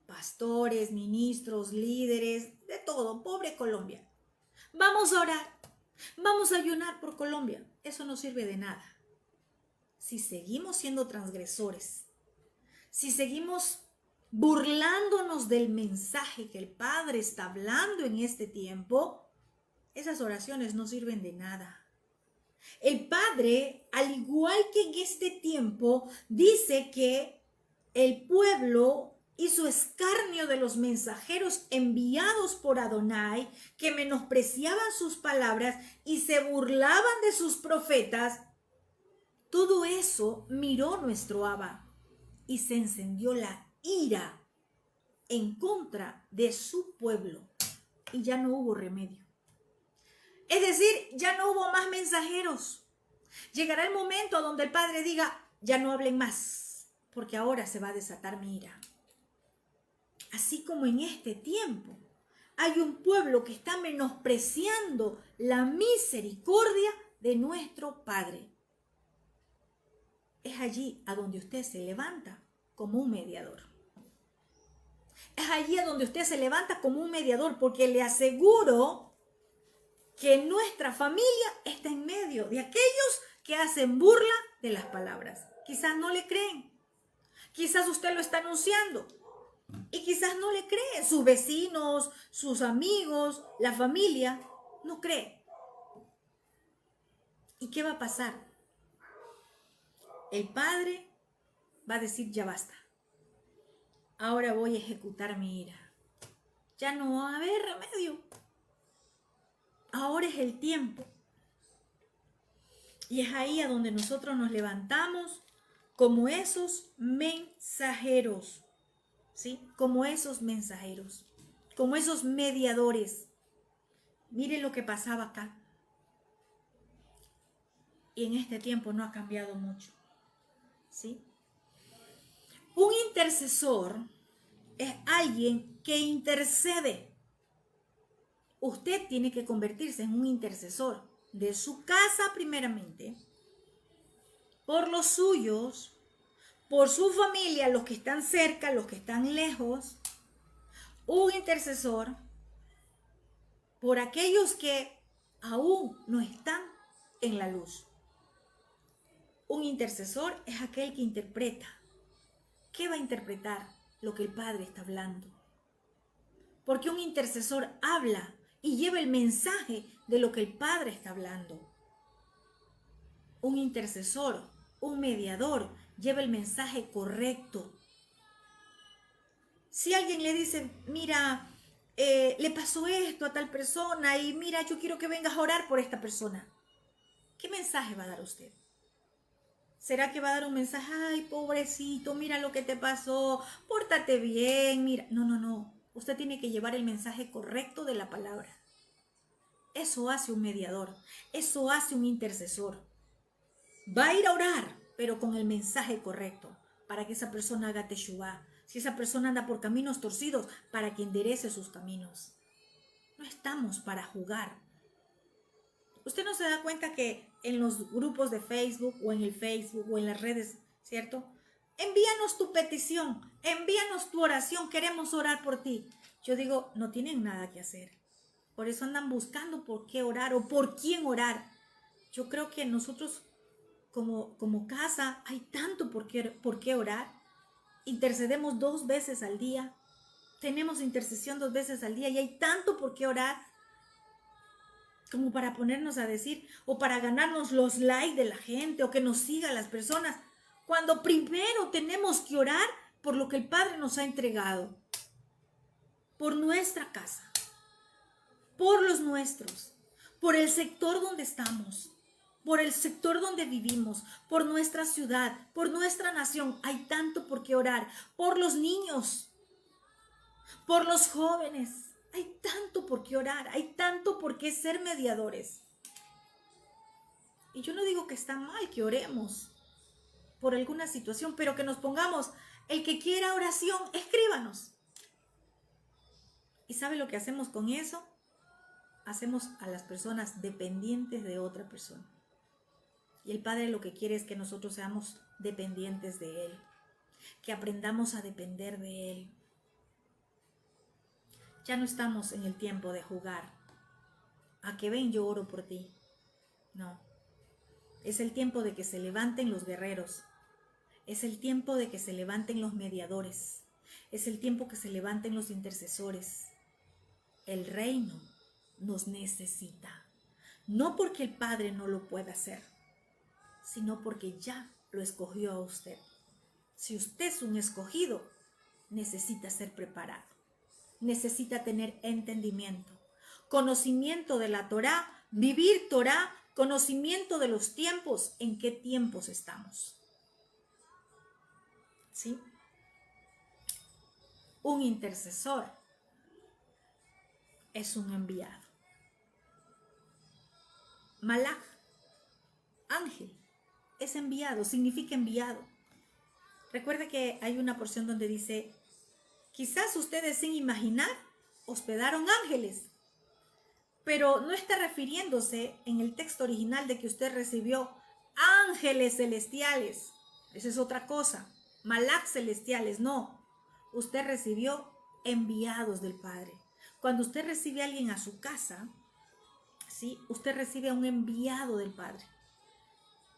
Pastores, ministros, líderes, de todo, pobre Colombia. Vamos a orar, vamos a ayunar por Colombia. Eso no sirve de nada. Si seguimos siendo transgresores, si seguimos burlándonos del mensaje que el Padre está hablando en este tiempo, esas oraciones no sirven de nada. El Padre, al igual que en este tiempo, dice que el pueblo hizo escarnio de los mensajeros enviados por Adonai, que menospreciaban sus palabras y se burlaban de sus profetas. Todo eso miró nuestro Abba y se encendió la ira en contra de su pueblo y ya no hubo remedio. Es decir, ya no hubo más mensajeros. Llegará el momento donde el Padre diga, ya no hablen más, porque ahora se va a desatar mi ira. Así como en este tiempo hay un pueblo que está menospreciando la misericordia de nuestro Padre. Es allí a donde usted se levanta como un mediador. Es allí a donde usted se levanta como un mediador, porque le aseguro que nuestra familia está en medio de aquellos que hacen burla de las palabras. Quizás no le creen. Quizás usted lo está anunciando. Y quizás no le cree, sus vecinos, sus amigos, la familia, no cree. ¿Y qué va a pasar? El Padre va a decir, ya basta. Ahora voy a ejecutar mi ira. Ya no va a haber remedio. Ahora es el tiempo. Y es ahí a donde nosotros nos levantamos como esos mensajeros. ¿Sí? Como esos mensajeros, como esos mediadores. Miren lo que pasaba acá. Y en este tiempo no ha cambiado mucho. ¿sí? Un intercesor es alguien que intercede. Usted tiene que convertirse en un intercesor de su casa primeramente, por los suyos, por su familia, los que están cerca, los que están lejos. Un intercesor por aquellos que aún no están en la luz. Un intercesor es aquel que interpreta. ¿Qué va a interpretar? Lo que el Padre está hablando. Porque un intercesor habla y lleva el mensaje de lo que el Padre está hablando. Un intercesor, un mediador, lleva el mensaje correcto. Si alguien le dice, mira, le pasó esto a tal persona y mira, yo quiero que vengas a orar por esta persona, ¿qué mensaje va a dar usted? ¿Será que va a dar un mensaje, ay, pobrecito, mira lo que te pasó, pórtate bien, mira? No. Usted tiene que llevar el mensaje correcto de la palabra. Eso hace un mediador, eso hace un intercesor. Va a ir a orar, pero con el mensaje correcto, para que esa persona haga teshuvá. Si esa persona anda por caminos torcidos, para que enderece sus caminos. No estamos para jugar. Usted no se da cuenta que en los grupos de Facebook o en el Facebook o en las redes, ¿cierto? Envíanos tu petición, envíanos tu oración, queremos orar por ti. Yo digo, no tienen nada que hacer. Por eso andan buscando por qué orar o por quién orar. Yo creo que nosotros como casa hay tanto por qué orar. Intercedemos 2 veces al día. Tenemos intercesión 2 veces al día y hay tanto por qué orar como para ponernos a decir o para ganarnos los likes de la gente o que nos sigan las personas, cuando primero tenemos que orar por lo que el Padre nos ha entregado, por nuestra casa, por los nuestros, por el sector donde estamos, por el sector donde vivimos, por nuestra ciudad, por nuestra nación. Hay tanto por qué orar, por los niños, por los jóvenes. Hay tanto por qué orar, hay tanto por qué ser mediadores. Y yo no digo que está mal que oremos por alguna situación, pero que nos pongamos, el que quiera oración, escríbanos. ¿Y sabe lo que hacemos con eso? Hacemos a las personas dependientes de otra persona. Y el Padre lo que quiere es que nosotros seamos dependientes de Él, que aprendamos a depender de Él. Ya no estamos en el tiempo de jugar. A que ven, yo oro por ti. No. Es el tiempo de que se levanten los guerreros. Es el tiempo de que se levanten los mediadores. Es el tiempo que se levanten los intercesores. El reino nos necesita. No porque el Padre no lo pueda hacer, sino porque ya lo escogió a usted. Si usted es un escogido, necesita ser preparado. Necesita tener entendimiento, conocimiento de la Torá, vivir Torá, conocimiento de los tiempos, en qué tiempos estamos. ¿Sí? Un intercesor es un enviado. Malach, ángel, es enviado, significa enviado. Recuerde que hay una porción donde dice, quizás ustedes sin imaginar hospedaron ángeles, pero no está refiriéndose en el texto original de que usted recibió ángeles celestiales. Esa es otra cosa. Malach celestiales, no. Usted recibió enviados del Padre. Cuando usted recibe a alguien a su casa, ¿sí? Usted recibe a un enviado del Padre.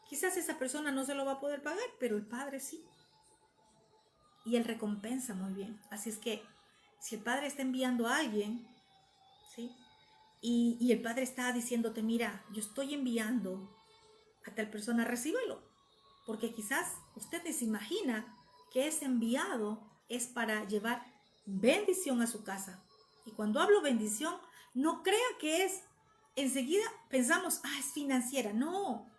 Quizás esa persona no se lo va a poder pagar, pero el Padre sí. Y Él recompensa muy bien. Así es que si el Padre está enviando a alguien, ¿sí? Y el Padre está diciéndote, mira, yo estoy enviando a tal persona, recíbelo. Porque quizás usted se imagina que ese enviado es para llevar bendición a su casa. Y cuando hablo bendición, no crea que es, enseguida pensamos, es financiera. No,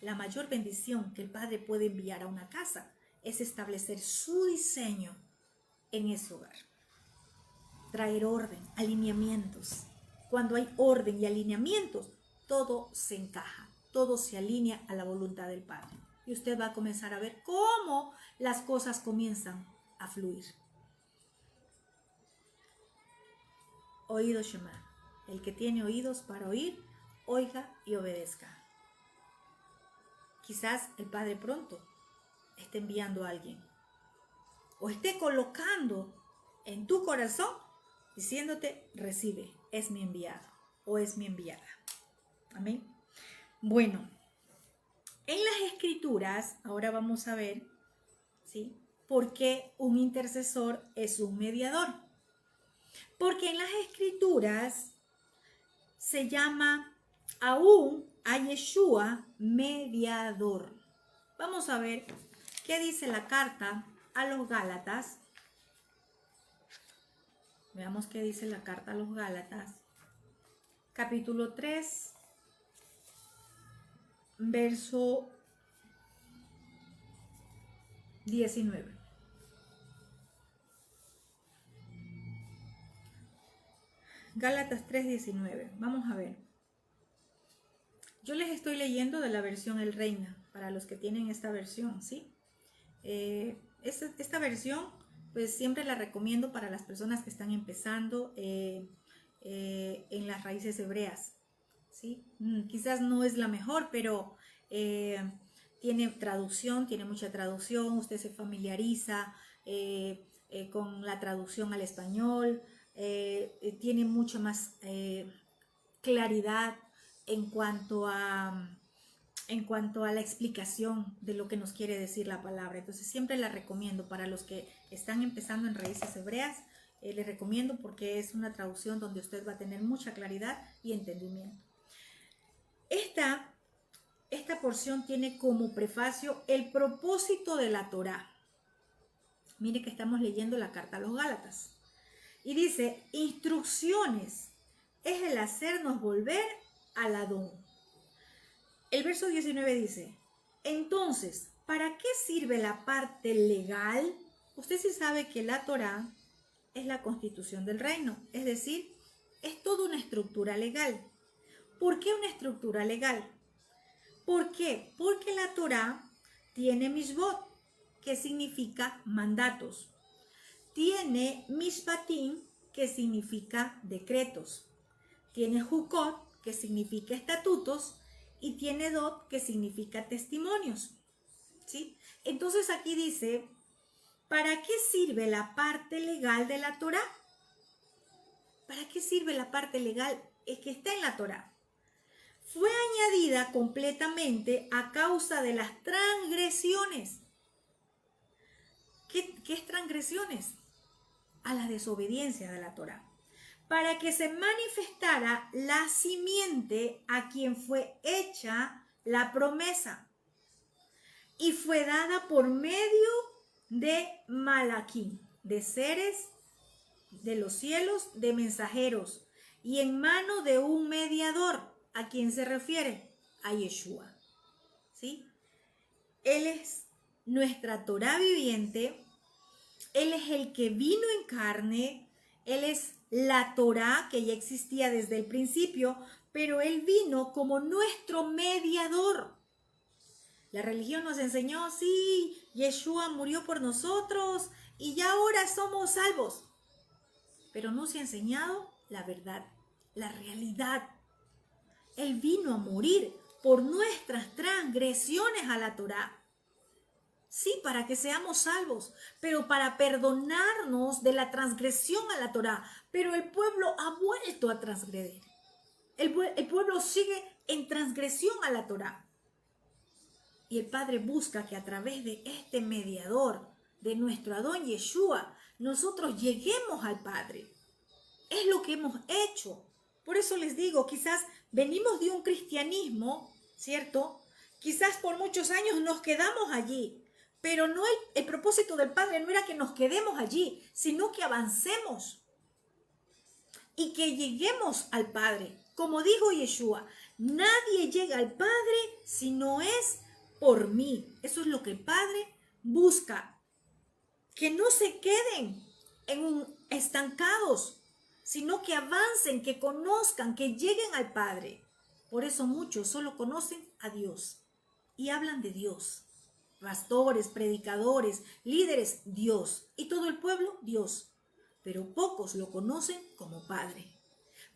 la mayor bendición que el Padre puede enviar a una casa es establecer su diseño en ese hogar. Traer orden, alineamientos. Cuando hay orden y alineamientos, todo se encaja, todo se alinea a la voluntad del Padre. y usted va a comenzar a ver cómo las cosas comienzan a fluir. Oído Shema. El que tiene oídos para oír, oiga y obedezca. Quizás el Padre pronto esté enviando a alguien o esté colocando en tu corazón diciéndote, recibe, es mi enviado o es mi enviada. Amén. Bueno, en las Escrituras, ahora vamos a ver, ¿sí?, por qué un intercesor es un mediador. Porque en las Escrituras se llama aún a Yeshua mediador. Vamos a ver qué dice la carta a los Gálatas. Veamos qué dice la carta a los Gálatas. Capítulo 3, verso 19. Gálatas 3:19. Vamos a ver. Yo les estoy leyendo de la versión El Reina, para los que tienen esta versión, ¿sí? Esta versión, pues siempre la recomiendo para las personas que están empezando en las raíces hebreas, ¿sí? Quizás no es la mejor, pero tiene traducción, tiene mucha traducción, usted se familiariza con la traducción al español, tiene mucha más claridad en cuanto a la explicación de lo que nos quiere decir la palabra. Entonces siempre la recomiendo para los que están empezando en raíces hebreas. Les recomiendo porque es una traducción donde usted va a tener mucha claridad y entendimiento. Esta porción tiene como prefacio el propósito de la Torá. Mire que estamos leyendo la carta a los Gálatas. Y dice, instrucciones es el hacernos volver al Adón. El verso 19 dice, entonces, ¿para qué sirve la parte legal? Usted sí sabe que la Torá es la constitución del reino, es decir, es toda una estructura legal. ¿Por qué una estructura legal? ¿Por qué? Porque la Torá tiene mishbot, que significa mandatos. Tiene mishpatim, que significa decretos. Tiene jukot, que significa estatutos, y tiene dot, que significa testimonios, ¿sí? Entonces aquí dice, ¿para qué sirve la parte legal de la Torá? ¿Para qué sirve la parte legal? Es que está en la Torá. Fue añadida completamente a causa de las transgresiones. ¿Qué es transgresiones? A la desobediencia de la Torá. Para que se manifestara la simiente a quien fue hecha la promesa. Y fue dada por medio de Malaquín, de seres de los cielos, de mensajeros, y en mano de un mediador. ¿A quién se refiere? A Yeshua, ¿sí? Él es nuestra Torá viviente, Él es el que vino en carne, Él es la Torá que ya existía desde el principio, pero Él vino como nuestro mediador. La religión nos enseñó, sí, Yeshua murió por nosotros y ya ahora somos salvos. Pero no se ha enseñado la verdad, la realidad. Él vino a morir por nuestras transgresiones a la Torá. Sí, para que seamos salvos, pero para perdonarnos de la transgresión a la Torá. Pero el pueblo ha vuelto a transgredir. El pueblo sigue en transgresión a la Torá. Y el Padre busca que a través de este mediador, de nuestro Adón Yeshua, nosotros lleguemos al Padre. Es lo que hemos hecho. Por eso les digo, quizás venimos de un cristianismo, ¿cierto? Quizás por muchos años nos quedamos allí. Pero no el propósito del Padre no era que nos quedemos allí, sino que avancemos y que lleguemos al Padre. Como dijo Yeshua, nadie llega al Padre si no es por mí. Eso es lo que el Padre busca. Que no se queden estancados, sino que avancen, que conozcan, que lleguen al Padre. Por eso muchos solo conocen a Dios y hablan de Dios. pastores, predicadores, líderes, Dios. Y todo el pueblo, Dios. Pero pocos lo conocen como Padre.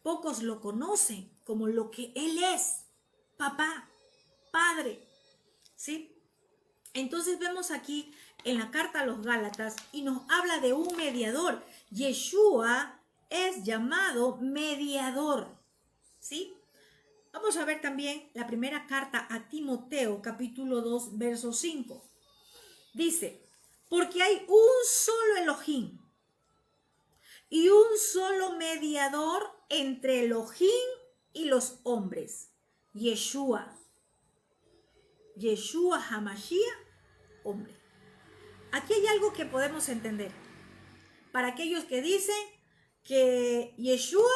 Pocos lo conocen como lo que Él es, papá, Padre. ¿Sí? Entonces vemos aquí en la carta a los Gálatas y nos habla de un mediador. Yeshua es llamado mediador. ¿Sí? Vamos a ver también la primera carta a Timoteo, capítulo 2, verso 5. Dice, porque hay un solo Elohim y un solo mediador entre Elohim y los hombres, Yeshua. Yeshua HaMashiach, hombre. Aquí hay algo que podemos entender. Para aquellos que dicen que Yeshua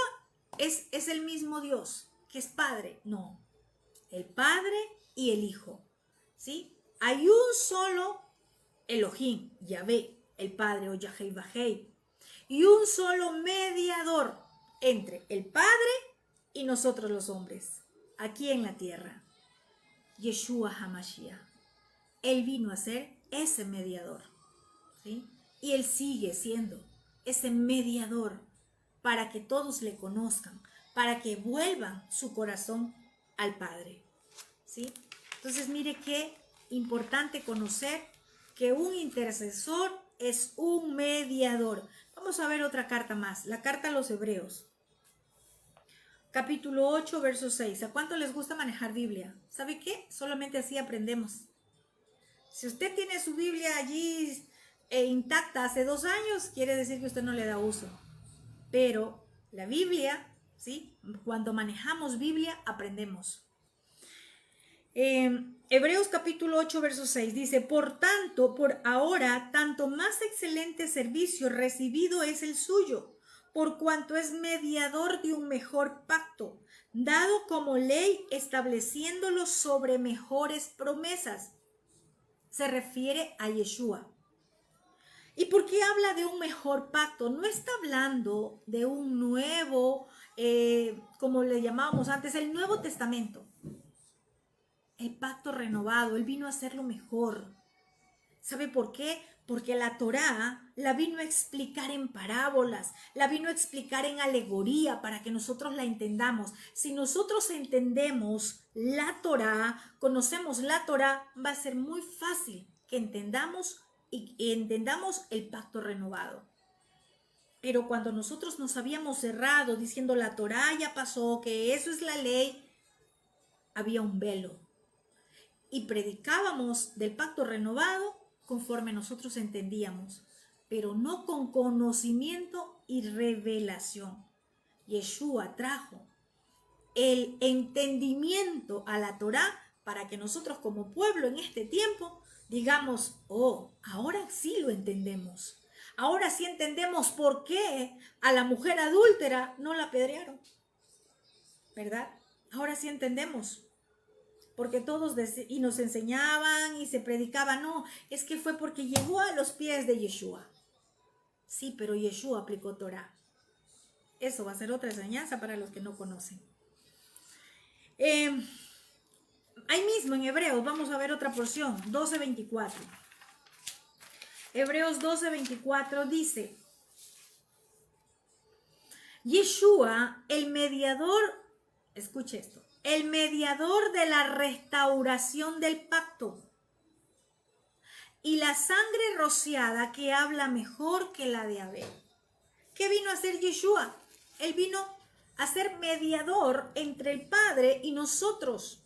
es el mismo Dios, que es Padre. No, el Padre y el Hijo. ¿Sí? Hay un solo Elohim, Yahvé, el Padre o Yahweh Bajei, y un solo mediador entre el Padre y nosotros los hombres, aquí en la tierra, Yeshua HaMashiach. Él vino a ser ese mediador, ¿sí? Y Él sigue siendo ese mediador para que todos le conozcan, para que vuelvan su corazón al Padre, ¿sí? Entonces mire qué importante conocer que un intercesor es un mediador. Vamos a ver otra carta más, la carta a los Hebreos. Capítulo 8, verso 6. ¿A cuánto les gusta manejar Biblia? ¿Sabe qué? Solamente así aprendemos. Si usted tiene su Biblia allí intacta hace 2 años, quiere decir que usted no le da uso. Pero la Biblia, ¿sí? Cuando manejamos Biblia, aprendemos. Hebreos capítulo 8, verso 6 dice, por tanto, por ahora, tanto más excelente servicio recibido es el suyo, por cuanto es mediador de un mejor pacto, dado como ley estableciéndolo sobre mejores promesas. Se refiere a Yeshua. ¿Y por qué habla de un mejor pacto? No está hablando de un nuevo, como le llamábamos antes, el Nuevo Testamento. El pacto renovado, Él vino a hacerlo mejor. ¿Sabe por qué? Porque la Torá la vino a explicar en parábolas, la vino a explicar en alegoría para que nosotros la entendamos. Si nosotros entendemos la Torá, conocemos la Torá, va a ser muy fácil que entendamos y entendamos el pacto renovado. Pero cuando nosotros nos habíamos cerrado diciendo la Torá ya pasó, que eso es la ley, había un velo. Y predicábamos del pacto renovado conforme nosotros entendíamos, pero no con conocimiento y revelación. Yeshua trajo el entendimiento a la Torá para que nosotros como pueblo en este tiempo digamos, oh, ahora sí lo entendemos. Ahora sí entendemos por qué a la mujer adúltera no la apedrearon, ¿verdad? Ahora sí entendemos. Porque todos y nos enseñaban y se predicaba, no, es que fue porque llegó a los pies de Yeshua. Sí, pero Yeshua aplicó Torah. Eso va a ser otra enseñanza para los que no conocen. Ahí mismo en Hebreos, vamos a ver otra porción, 12:24. Hebreos 12:24 dice, Yeshua, el mediador, escuche esto, el mediador de la restauración del pacto y la sangre rociada que habla mejor que la de Abel. ¿Qué vino a hacer Yeshua? Él vino a ser mediador entre el Padre y nosotros,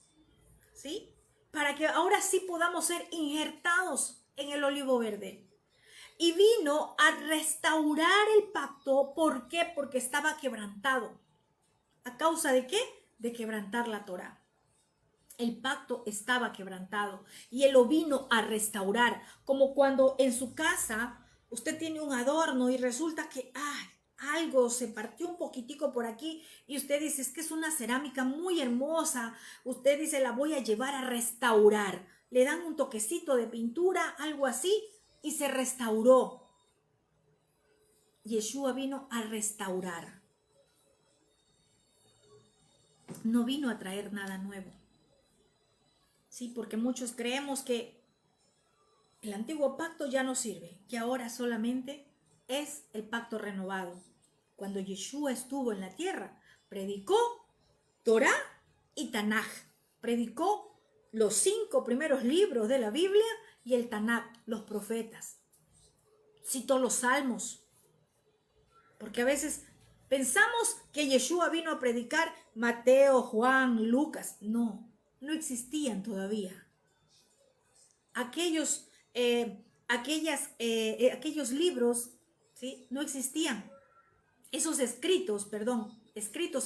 ¿sí? Para que ahora sí podamos ser injertados en el olivo verde. Y vino a restaurar el pacto. ¿Por qué? Porque estaba quebrantado. ¿A causa de qué? De quebrantar la Torá. El pacto estaba quebrantado y Él lo vino a restaurar. Como cuando en su casa usted tiene un adorno y resulta que algo se partió un poquitico por aquí y usted dice, es que es una cerámica muy hermosa. Usted dice, la voy a llevar a restaurar. Le dan un toquecito de pintura, algo así, y se restauró. Yeshua vino a restaurar. No vino a traer nada nuevo. Sí, porque muchos creemos que el antiguo pacto ya no sirve, que ahora solamente es el pacto renovado. Cuando Yeshua estuvo en la tierra, predicó Torá y Tanaj. Predicó los 5 primeros libros de la Biblia y el Tanaj, los profetas. Citó los salmos. Porque a veces pensamos que Yeshua vino a predicar Mateo, Juan, Lucas. No, no existían todavía. Aquellos libros, ¿sí? No existían. Esos escritos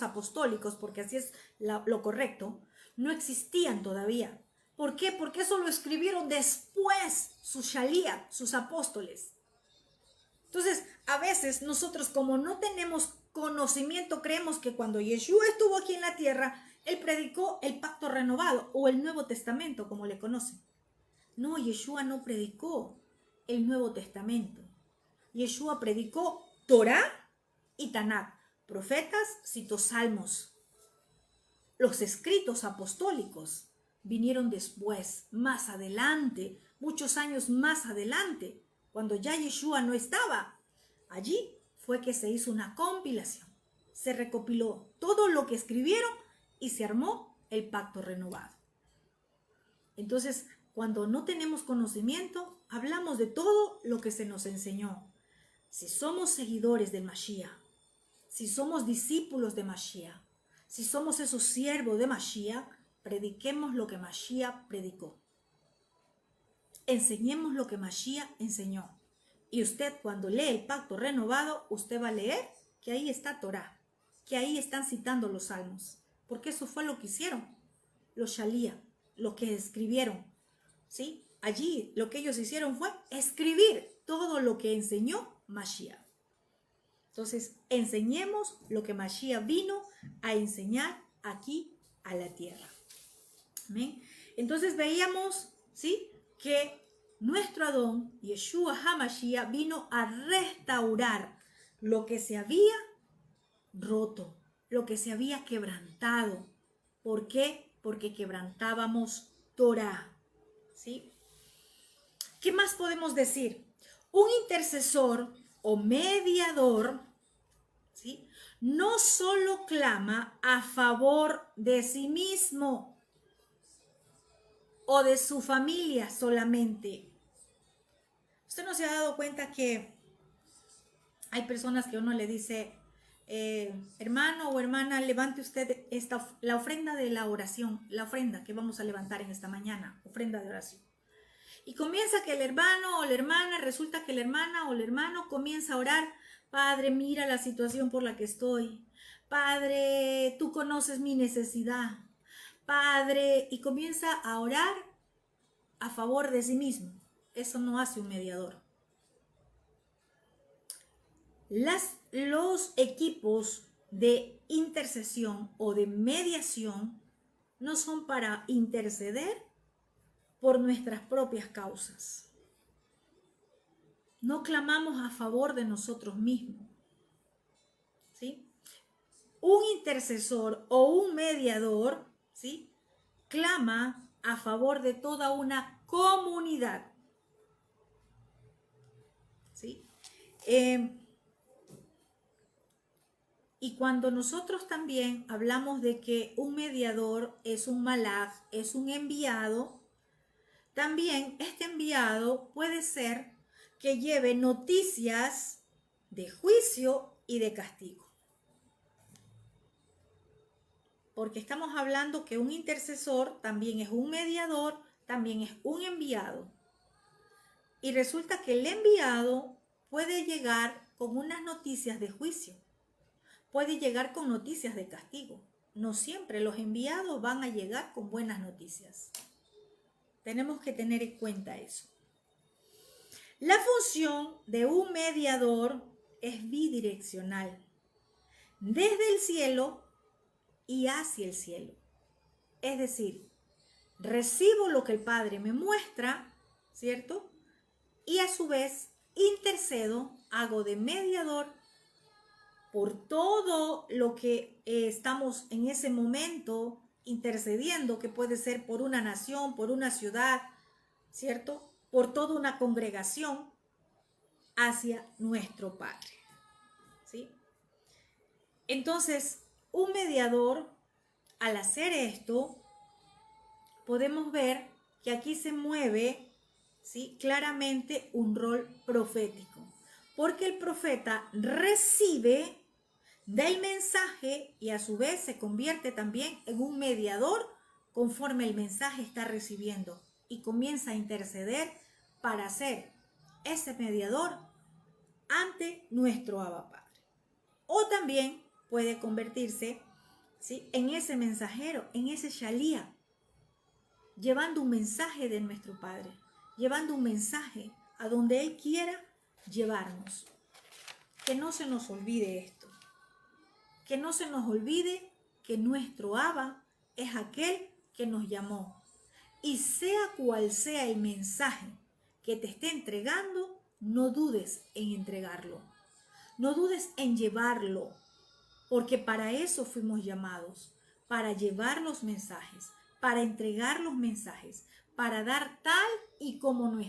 apostólicos, porque así es lo correcto, no existían todavía. ¿Por qué? Porque eso lo escribieron después sus shalías, sus apóstoles. Entonces, a veces nosotros, como no tenemos conocimiento, creemos que cuando Yeshua estuvo aquí en la tierra, él predicó el pacto renovado o el Nuevo Testamento, como le conocen. No, Yeshua no predicó el Nuevo Testamento. Yeshua predicó Torá y Tanaj. Profetas, citó salmos. Los escritos apostólicos vinieron después, más adelante, muchos años más adelante, cuando ya Yeshua no estaba. Allí fue que se hizo una compilación. Se recopiló todo lo que escribieron y se armó el pacto renovado. Entonces, cuando no tenemos conocimiento, hablamos de todo lo que se nos enseñó. Si somos seguidores de Mashiach, si somos discípulos de Mashiach, si somos esos siervos de Mashiach, prediquemos lo que Mashiach predicó. Enseñemos lo que Mashiach enseñó. Y usted, cuando lee el pacto renovado, usted va a leer que ahí está Torá, que ahí están citando los salmos, porque eso fue lo que hicieron los shalía, lo que escribieron, ¿sí? Allí lo que ellos hicieron fue escribir todo lo que enseñó Mashiach. Entonces, enseñemos lo que Mashiach vino a enseñar aquí a la tierra. ¿Amén? Entonces veíamos, ¿sí?, que nuestro Adón, Yeshua HaMashiach, vino a restaurar lo que se había roto, lo que se había quebrantado. ¿Por qué? Porque quebrantábamos Torah, ¿sí? ¿Qué más podemos decir? Un intercesor o mediador, ¿sí?, no solo clama a favor de sí mismo o de su familia solamente. ¿Usted no se ha dado cuenta que hay personas que uno le dice, hermano o hermana, levante usted la ofrenda de la oración, la ofrenda que vamos a levantar en esta mañana, ofrenda de oración? Y comienza que el hermano o la hermana, resulta que la hermana o el hermano comienza a orar, Padre, mira la situación por la que estoy. Padre, tú conoces mi necesidad. Padre, y comienza a orar a favor de sí mismo. Eso no hace un mediador. Los equipos de intercesión o de mediación no son para interceder por nuestras propias causas. No clamamos a favor de nosotros mismos, ¿sí? Un intercesor o un mediador, ¿sí?, clama a favor de toda una comunidad, ¿sí? Y cuando nosotros también hablamos de que un mediador es un malaj, es un enviado, también este enviado puede ser que lleve noticias de juicio y de castigo. Porque estamos hablando que un intercesor también es un mediador, también es un enviado. Y resulta que el enviado puede llegar con unas noticias de juicio, puede llegar con noticias de castigo. No siempre los enviados van a llegar con buenas noticias. Tenemos que tener en cuenta eso. La función de un mediador es bidireccional, desde el cielo y hacia el cielo. Es decir, recibo lo que el Padre me muestra, ¿cierto? Y a su vez intercedo, hago de mediador por todo lo que estamos en ese momento intercediendo, que puede ser por una nación, por una ciudad, ¿cierto? por toda una congregación hacia nuestro Padre. ¿Sí? Entonces, un mediador, al hacer esto, podemos ver que aquí se mueve, ¿sí?, claramente un rol profético, porque el profeta recibe del mensaje y a su vez se convierte también en un mediador conforme el mensaje está recibiendo y comienza a interceder para ser ese mediador ante nuestro Abba Padre. O también puede convertirse, ¿sí?, en ese mensajero, en ese Shalía, llevando un mensaje de nuestro Padre, llevando un mensaje a donde Él quiera llevarnos. Que no se nos olvide esto. Que no se nos olvide que nuestro Abba es aquel que nos llamó. Y sea cual sea el mensaje que te esté entregando, no dudes en entregarlo. No dudes en llevarlo, porque para eso fuimos llamados, para llevar los mensajes, para entregar los mensajes, para dar tal y como nuestro